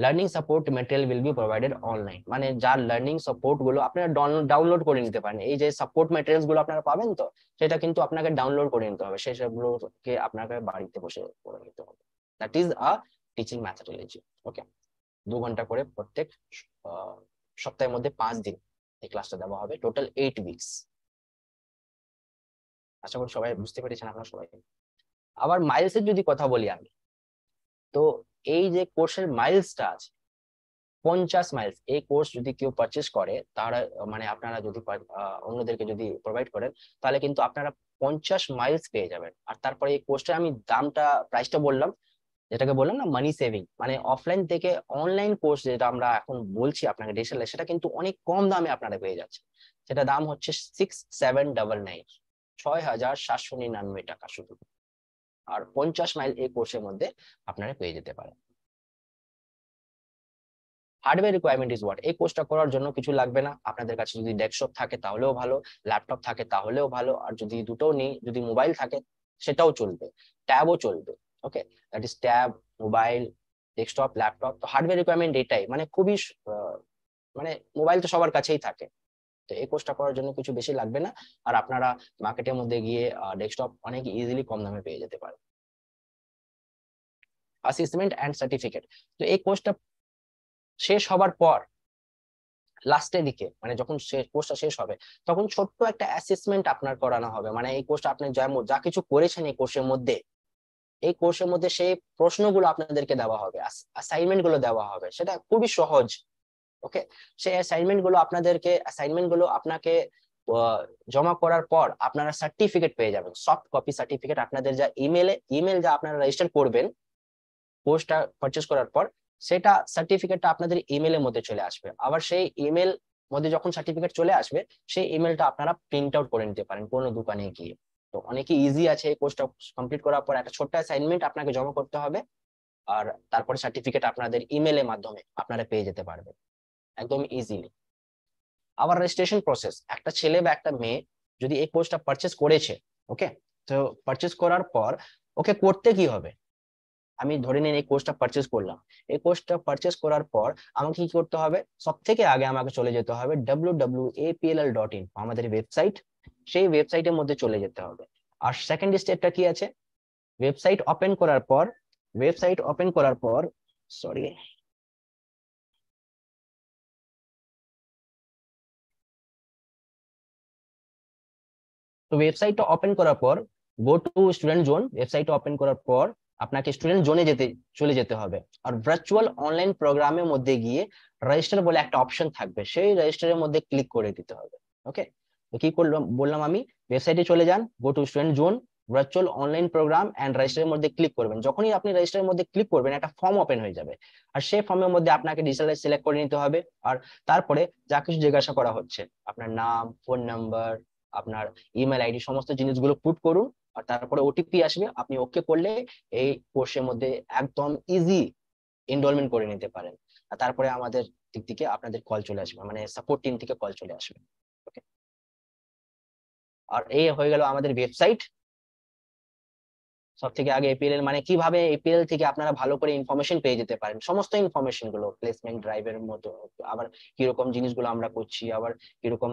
learning support material will be provided online, মানে যার লার্নিং সাপোর্ট গুলো আপনারা ডাউনলোড করে নিতে পারেন। এই যে সাপোর্ট ম্যাটেরিয়ালস গুলো আপনারা পাবেন, তো সেটা কিন্তু আপনাকে ডাউনলোড করে নিতে হবে, সেই সবগুলোকে আপনাকে বাড়িতে বসে করে নিতে হবে। That is a teaching methodology. Okay, 2 ঘন্টা করে প্রত্যেক সপ্তাহের মধ্যে 5 দিন এই ক্লাসটা দেওয়া হবে, টোটাল 8 উইকস। আশা করি সবাই বুঝতে পেরেছেন আপনারা সবাই। আবার মাইলস এর যদি কথা বলি আমি, তো এই যে কোর্সের মাইলসটা আছে 50 মাইলস। এই কোর্স যদি কেউ পারচেস করে, তারা মানে আপনারা যদি অন্যদেরকে যদি প্রোভাইড করেন, তাহলে কিন্তু আপনারা 50 মাইলস পেয়ে যাবেন। আর তারপরে এই কোর্সটা আমি দামটা, প্রাইসটা বললাম, যেটাকে বললাম না মানি সেভিং, মানে অফলাইন থেকে অনলাইন কোর্স যেটা আমরা এখন বলছি আপনাকে ডিজিটাল, সেটা কিন্তু অনেক কম দামে আপনারা পেয়ে যাচ্ছে। সেটা দাম হচ্ছে 6799, 6799 টাকা শুধু। আর 50 মাইল এই কোর্সের মধ্যে আপনারা পেয়ে যেতে পারেন। Hardware requirement is what? এই কোর্সটা করার জন্য কিছু লাগবে না। আপনাদের কাছে যদি ডেস্কটপ থাকে তাহলেও ভালো, ল্যাপটপ থাকে তাহলেও ভালো, আর যদি দুটোও নেই, যদি মোবাইল থাকে সেটাও চলবে, ট্যাবও চলবে। Okay, that is tab, mobile, desktop, laptop. তো হার্ডওয়্যার রিকোয়ারমেন্ট এটাই, মানে খুবই মানে মোবাইল তো সবার কাছেই থাকে। তো এই কোর্সটা করার জন্য কিছু বেশি লাগবে না। আর আপনারা মার্কেটের মধ্যে গিয়ে ডেস্কটপ অনেক ইজিলি কম দামে পেয়ে যেতে পারেন। অ্যাসেসমেন্ট এন্ড সার্টিফিকেট, তো এই কোর্সটা শেষ হবার পর লাস্টের দিকে, মানে যখন কোর্সটা শেষ হবে, তখন ছোট্ট একটা অ্যাসেসমেন্ট আপনার করানো হবে। মানে এই কোর্সটা আপনি যা কিছু করেছেন এই কোর্সের মধ্যে, এই কোর্সের মধ্যে সেই প্রশ্নগুলো আপনাদেরকে দেওয়া হবে, অ্যাসাইনমেন্ট গুলো দেওয়া হবে। সেটা খুবই সহজ, ওকে, সেই অ্যাসাইনমেন্ট গুলো আপনাকে জমা করার পর আপনারা সার্টিফিকেট পেয়ে যাবেন, সফট কপি সার্টিফিকেট। আপনাদের যা ইমেল যা আপনারা রেজিস্টার করবেন কোর্সটা পারচেজ করার পর, সেটা সার্টিফিকেটটা আপনাদের ইমেলের মধ্যে চলে আসবে। আবার সেই ইমেল মধ্যে যখন সার্টিফিকেট চলে আসবে, সেই ইমেলটা আপনারা প্রিন্ট আউট করে নিতে পারেন কোনো দোকানে গিয়ে। তো অনেক ইজি আছে। এই কোর্সটা কমপ্লিট করার পর একটা ছোট্ট অ্যাসাইনমেন্ট আপনাকে জমা করতে হবে, আর তারপরে সার্টিফিকেট আপনাদের ইমেলের মাধ্যমে আপনারা পেয়ে যেতে পারবেন একদম ইজিলি। আবার রেজিস্ট্রেশন প্রসেস, একটা ছেলে বা একটা মেয়ে যদি এই কোর্সটা পারচেজ করেছে, ওকে, তো পারচেজ করার পর ওকে করতে কি হবে, আমি ধরে নিন এই কোর্সটা পারচেজ করলাম। এই কোর্সটা পারচেজ করার পর আমাকে কি করতে হবে, সব থেকে আগে আমাকে চলে যেতে হবে www.apll.in, আমাদের ওয়েবসাইট, সেই ওয়েবসাইটের মধ্যে চলে যেতে হবে। আর সেকেন্ড স্টেপটা কি আছে, ওয়েবসাইট ওপেন করার পর সরি তো ওয়েবসাইটটা ওপেন করার পর গো টু স্টুডেন্ট জোন। ওয়েবসাইটটা ওপেন করার পর আপনাকে স্টুডেন্ট জোনে চলে যেতে হবে, আর ভার্চুয়াল অনলাইন প্রোগ্রামের মধ্যে গিয়ে রেজিস্টার বলে একটা অপশন থাকবে, সেই রেজিস্টারের মধ্যে ক্লিক করে দিতে হবে। ওকে, তো কি করলাম বললাম আমি, ওয়েবসাইটে চলে যান, go to student zone, virtual online program and রেজিস্টারের মধ্যে ক্লিক করবেন। যখনই আপনি রেজিস্টারের মধ্যে ক্লিক করবেন একটা ফর্ম ওপেন হয়ে যাবে, আর সেই ফর্মের মধ্যে আপনাকে ডিজিটাল সিলেক্ট করে নিতে হবে। আর তারপরে যা কিছু জিজ্ঞাসা করা হচ্ছে, আপনার নাম, ফোন নাম্বার, আপনার ইমেল আইডি, সমস্ত জিনিসগুলো পুট করুন, আর তারপরে ওটিপি আসবে, আপনি ওকে করলে এই কোর্সের মধ্যে একদম ইজি এনরোলমেন্ট করে নিতে পারেন। আর তারপরে আমাদের দিক থেকে আপনাদের কল চলে আসবে, মানে সাপোর্ট টিম থেকে কল চলে আসবে। ওকে, আর এই হয়ে গেল আমাদের ওয়েবসাইট। সব থেকে আগে এপিএল মানে কিভাবে এপিএল থেকে আপনারা ভালো করে ইনফরমেশন পেয়ে যেতে পারেন, সমস্ত ইনফরমেশন গুলো, প্লেসমেন্ট ড্রাইভের মতো, আবার কিরকম জিনিসগুলো আমরা করছি, আবার কিরকম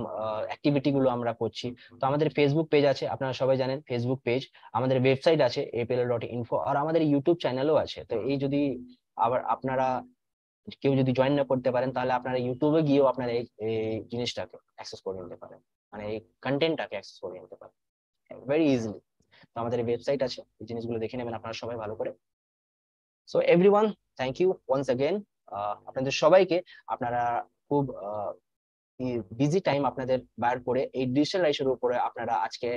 অ্যাক্টিভিটি গুলো আমরা করছি। তো আমাদের ফেসবুক পেজ আছে, আপনারা সবাই জানেন ফেসবুক পেজ, আমাদের ওয়েবসাইট আছে apl.info, আর আমাদের ইউটিউব চ্যানেলও আছে। তো এই যদি আবার আপনারা কেউ যদি জয়েন না করতে পারেন, তাহলে আপনারা ইউটিউবে গিয়েও আপনারা এই জিনিসটাকে অ্যাক্সেস করে নিতে পারেন, মানে এই কন্টেন্টটাকে অ্যাক্সেস করে নিতে পারেন ভেরি ইজিলি। তো আমাদের ওয়েবসাইট আছে, এই জিনিসগুলো দেখে নেবেন আপনারা সবাই ভালো করে। So everyone, thank you once again. আপনাদের সবাইকে, আপনারা খুব বিজি টাইম আপনাদের বার করে এই ডিজিটাল লাইফের উপরে আপনারা আজকে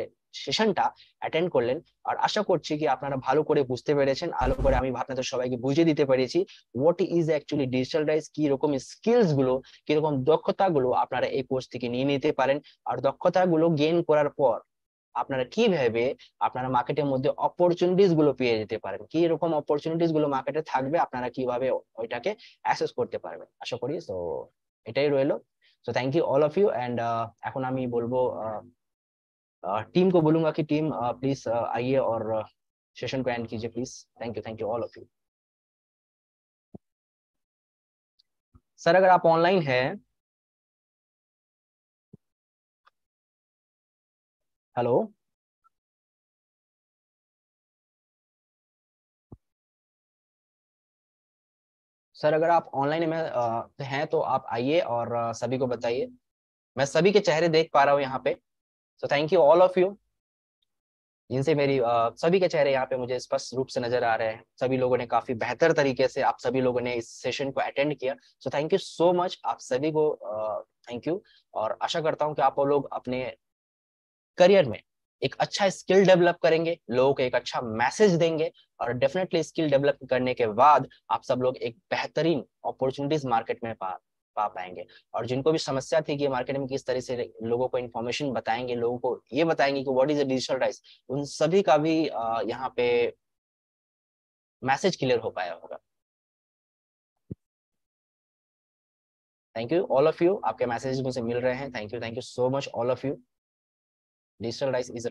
সেশনটা অ্যাটেন্ড করলেন, আর আশা করছি কি আপনারা ভালো করে বুঝতে পেরেছেন, ভালো করে আমি আপনাদের সবাইকে বুঝিয়ে দিতে পেরেছি what is actually digital life, কি রকম স্কিলস গুলো, কি রকম দক্ষতা গুলো আপনারা এই কোর্স থেকে নিয়ে নিতে পারেন, আর দক্ষতা গুলো গেইন করার পর আপনারা কিভাবে আপনারা মার্কেটের মধ্যে অপরচুনিটিস গুলো পেয়ে যেতে পারেন, কি রকম অপরচুনিটিস গুলো মার্কেটে থাকবে, আপনারা কিভাবে ওইটাকে অ্যাক্সেস করতে পারবেন। আশা করি তো এটাই রইলো। So thank you all of you and এখন আমি বলবো टीम को बोलूंगा कि टीम प्लीज आइए और सेशन को एंड कीजिए please. Thank you all of you. Sir अगर आप ऑनलाइन हैं, हेलो सर, अगर आप ऑनलाइन में हैं तो आप आइए और सभी को बताइए। मैं सभी के चेहरे देख पा रहा हूँ यहाँ पे। So thank you all of you, जिनसे मेरी सभी के चेहरे यहाँ पे मुझे स्पष्ट रूप से नजर आ रहे हैं। सभी लोगों ने काफी बेहतर तरीके से, आप सभी लोगों ने इस सेशन को अटेंड किया। So thank you so much आप सभी को, थैंक यू। और आशा करता हूँ कि आप लोग अपने करियर में एक अच्छा स्किल डेवलप करेंगे, लोगों को एक अच्छा मैसेज देंगे, और डेफिनेटली स्किल डेवलप करने के बाद आप सब लोग एक बेहतरीन अपॉर्चुनिटीज मार्केट में पा पाएंगे। और जिनको भी समस्या थी कि मार्केट में किस तरह से लोगों को इन्फॉर्मेशन बताएंगे, लोगों को ये बताएंगे कि what is a digital rice, उन सभी का भी यहाँ पे मैसेज क्लियर हो पाया होगा। Thank you all of you, आपके मैसेज मुझे मिल रहे हैं। Thank you so much all of you. Digital rice is a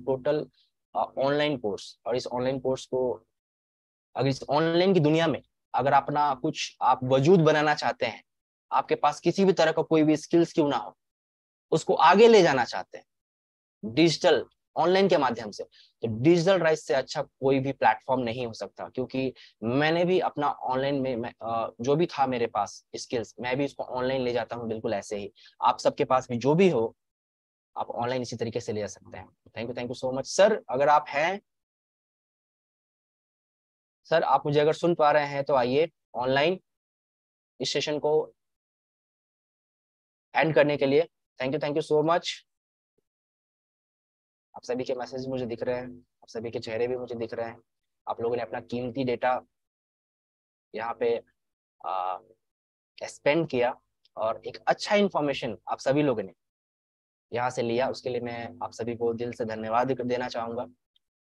total online course, और इस ऑनलाइन कोर्स को, अगर इस ऑनलाइन की दुनिया में अगर अपना कुछ आप वजूद बनाना चाहते हैं, आपके पास किसी भी तरह का कोई भी स्किल्स क्यों ना हो, उसको आगे ले जाना चाहते हैं डिजिटल ऑनलाइन के माध्यम से, तो डिजिटल राइस से अच्छा कोई भी प्लेटफॉर्म नहीं हो सकता। क्योंकि मैंने भी अपना ऑनलाइन में जो भी था मेरे पास स्किल्स, मैं भी उसको ऑनलाइन ले जाता हूँ बिल्कुल ऐसे ही। आप सबके पास भी जो भी हो, आप ऑनलाइन इसी तरीके से ले जा सकते हैं। Thank you so much sir. अगर आप हैं सर, आप मुझे अगर सुन पा रहे हैं तो आइए ऑनलाइन इस सेशन को एंड करने के लिए। Thank you so much. आप सभी के मैसेज मुझे दिख रहे हैं, आप सभी के चेहरे भी मुझे दिख रहे हैं। आप लोगों ने अपना कीमती डेटा यहाँ पे स्पेंड किया और एक अच्छा इन्फॉर्मेशन आप सभी लोगों ने यहाँ से लिया, उसके लिए मैं आप सभी को दिल से धन्यवाद देना चाहूंगा।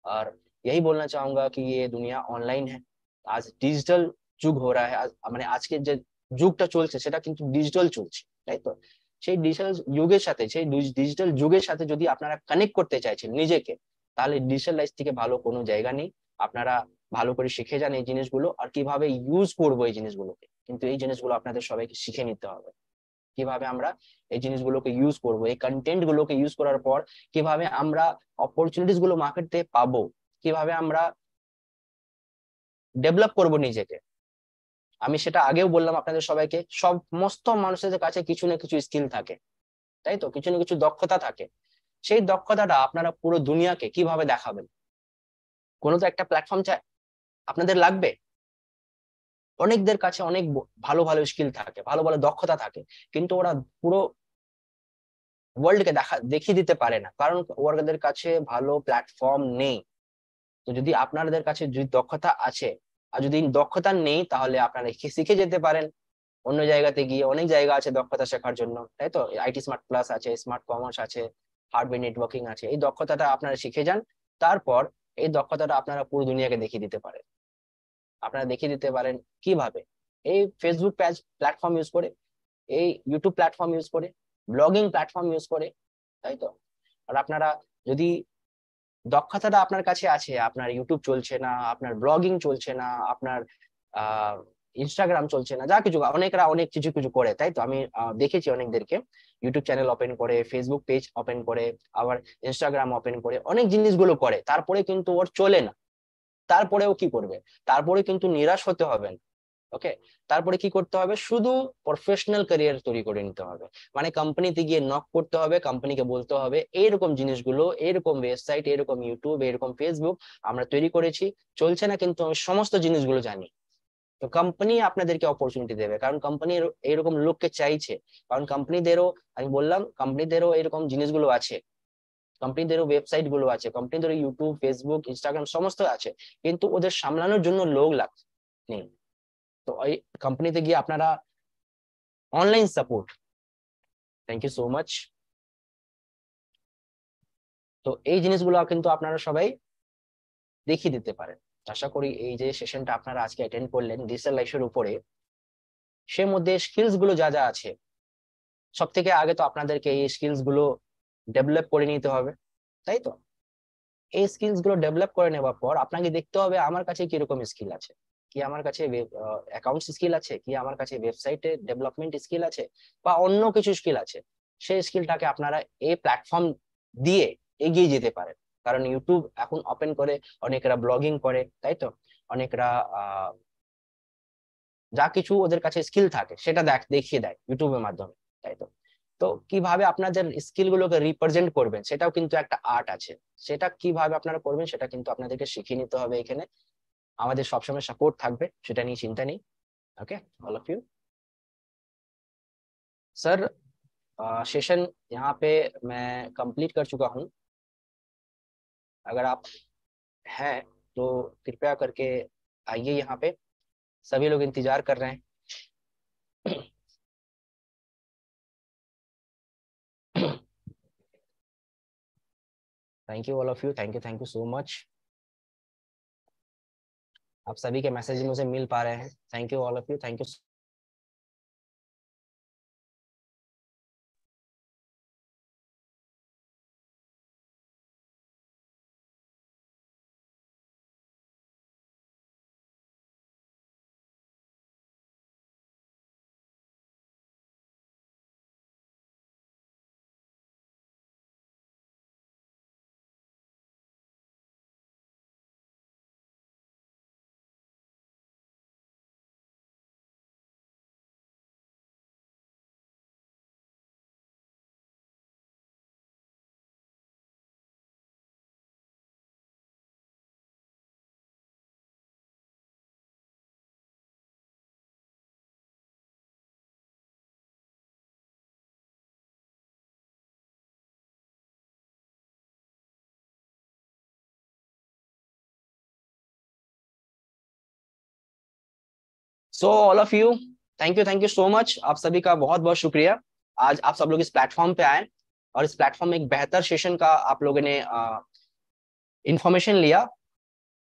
और यही बोलना चाहूंगा कि ये दुनिया ऑनलाइन है, आज डिजिटल যুগ हो रहा है, মানে আজকে যে যুগটা চলছে সেটা কিন্তু ডিজিটাল চলছে, তাই তো? সেই ডিজিটাল যুগের সাথে, সেই ডিজিটাল যুগের সাথে যদি আপনারা কানেক্ট করতে চাইছেন নিজেকে, তাহলে ডিজিটাল লাইফ থেকে ভালো কোনো জায়গা নেই। আপনারা ভালো করে শিখে যান এই জিনিসগুলো, আর কিভাবে ইউজ করবো এই জিনিসগুলোকে, কিন্তু এই জিনিসগুলো আপনাদের সবাইকে শিখে নিতে হবে। কিভাবে আমরা এই জিনিসগুলোকে ইউজ করব, এই কন্টেন্ট গুলোকে ইউজ করার পর কিভাবে আমরা অপরচুনিটিস গুলো মার্কেটে পাবো, কিভাবে আমরা ডেভেলপ করব নিজেকে। আমি সেটা আগেও বললাম আপনাদের সবাইকে, সমস্ত মানুষের কাছে কিছু না কিছু স্কিল থাকে, তাই তো? কিছু না কিছু দক্ষতা থাকে। সেই দক্ষতাটা আপনারা পুরো দুনিয়াকে কিভাবে দেখাবেন? কোনো তো একটা প্ল্যাটফর্ম চাই আপনাদের লাগবে। অনেকদের কাছে অনেক ভালো ভালো স্কিল থাকে, ভালো ভালো দক্ষতা থাকে, কিন্তু ওরা পুরো ওয়ার্ল্ডকে দেখিয়ে দিতে পারে না, কারণ ওদের কাছে ভালো প্ল্যাটফর্ম নেই। তো যদি আপনাদের কাছে যদি দক্ষতা আছে, আর যদি দক্ষতা নেই, তাহলে আপনারা শিখে যেতে পারেন অন্য জায়গাতে গিয়ে। অনেক জায়গা আছে দক্ষতা শেখার জন্য, তাই তো? আইটি স্মার্ট প্লাস আছে, স্মার্ট কমার্স আছে, হার্ডওয়্যার নেটওয়ার্কিং আছে। এই দক্ষতাটা আপনারা শিখে যান, তারপর এই দক্ষতাটা আপনারা পুরো দুনিয়াকে দেখিয়ে দিতে পারেন। আপনারা দেখিয়ে দিতে পারেন কিভাবে এই ফেসবুক প্ল্যাটফর্ম ইউজ করে, এই ইউটিউব প্ল্যাটফর্ম ইউজ করে, ব্লগিং প্ল্যাটফর্ম ইউজ করে, তাই তো? আর আপনারা যদি দক্ষতাটা আপনার কাছে আছে, আপনার ইউটিউব চলছে না, আপনার ব্লগিং চলছে না, আপনার ইনস্টাগ্রাম চলছে না, যা কিছু, অনেকরা অনেক কিছু কিছু করে, তাই তো? আমি দেখেছি অনেকদেরকে ইউটিউব চ্যানেল ওপেন করে, ফেসবুক পেজ ওপেন করে, আবার ইনস্টাগ্রাম ওপেন করে, অনেক জিনিসগুলো করে, তারপরে কিন্তু ওর চলে না। তারপরেও কি করবে? তারপরে কিন্তু নিরাশ হতে হবে না। ওকে, তারপরে কি করতে হবে? শুধু প্রফেশনাল ক্যারিয়ার তৈরি করে নিতে হবে। মানে কোম্পানিতে গিয়ে নক করতে হবে, কোম্পানিকে বলতে হবে এইরকম জিনিসগুলো, এরকম ওয়েবসাইট, এরকম ইউটিউব, এরকম ফেসবুক আমরা তৈরি করেছি, চলছে না, কিন্তু আমি সমস্ত জিনিসগুলো জানি। তো কোম্পানি আপনাদেরকে অপরচুনিটি দেবে, কারণ কোম্পানি এরকম লোককে চাইছে। কারণ কোম্পানিদেরও, আমি বললাম, কোম্পানিদেরও এরকম জিনিসগুলো আছে, কোম্পানিদেরও ওয়েবসাইট গুলো আছে, কোম্পানিদেরও ইউটিউব, ফেসবুক, ইনস্টাগ্রাম সমস্ত আছে, কিন্তু ওদের সামলানোর জন্য লোক লাগছে নেই। তো এই কোম্পানিতে গিয়ে আপনারা online support, thank you so much. তো এই জিনিসগুলো কিন্তু আপনারা সবাই দেখিয়ে দিতে পারেন। আশা করি এই যে সেশনটা আপনারা আজকে অ্যাটেন্ড করলেন ডিজিটাল লাইফের উপরে, সে মধ্যে স্কিলস গুলো যা যা আছে, সব থেকে আগে তো আপনাদেরকে এই স্কিলস গুলো ডেভেলপ করে নিতে হবে, তাই তো? এই স্কিলস গুলো ডেভেলপ করে নেওয়ার পর আপনাকে দেখতে হবে আমার কাছে কিরকম স্কিল আছে, কি আমার কাছে অ্যাকাউন্টস স্কিল আছে, কি আমার কাছে ওয়েবসাইটে ডেভেলপমেন্ট স্কিল আছে, বা অন্য কিছু স্কিল আছে। সেই স্কিলটাকে আপনারা এই প্ল্যাটফর্ম দিয়ে এগিয়ে যেতে পারেন। কারণ ইউটিউব এখন ওপেন করে অনেকরা ব্লগিং করে, তাই তো? অনেকরা যা কিছু ওদের কাছে স্কিল থাকে সেটা দেখিয়ে দেয় ইউটিউবের মাধ্যমে, তাই তো? তো কিভাবে আপনাদের স্কিল গুলোকে রিপ্রেজেন্ট করবেন, সেটাও কিন্তু একটা আর্ট আছে। সেটা কিভাবে আপনারা করবেন সেটা কিন্তু আপনাদেরকে শিখিয়ে নিতে হবে এখানে। আমাদের সবসময় সাপোর্ট থাকবে, সেটা নিয়ে চিন্তা নেই। Okay, all of you. Sir, session यहाँ पे मैं कंप्लीट कर चुका हूँ। अगर आप हैं तो कृपया करके आइए यहाँ पे, सभी लोग इंतजार कर रहे हैं। Thank you all of you, thank you so much. आप सभी के मैसेज मुझे मिल पा रहे हैं। Thank you all of you, thank you. So all of you, thank you so much. आप सभी का बहुत बहुत शुक्रिया। आज आप सब लोग इस प्लेटफॉर्म पे आए और इस प्लेटफॉर्म में एक बेहतर सेशन का आप लोगों ने इंफॉर्मेशन लिया।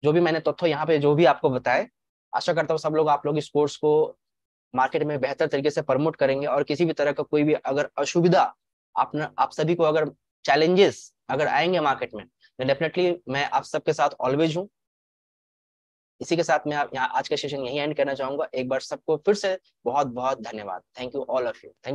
जो भी मैंने तथ्य यहाँ पे जो भी आपको बताए, आशा करता हूँ सब लोग आप लोग इस कोर्स को मार्केट में बेहतर तरीके से प्रमोट करेंगे। और किसी भी तरह का कोई भी अगर असुविधा आप सभी को अगर चैलेंजेस अगर आएंगे मार्केट में, तो डेफिनेटली मैं आप सबके साथ ऑलवेज हूँ। इसी के साथ मैं यहाँ आज का सेशन यही एंड करना चाहूंगा। एक बार सबको फिर से बहुत बहुत धन्यवाद। Thank you all of you.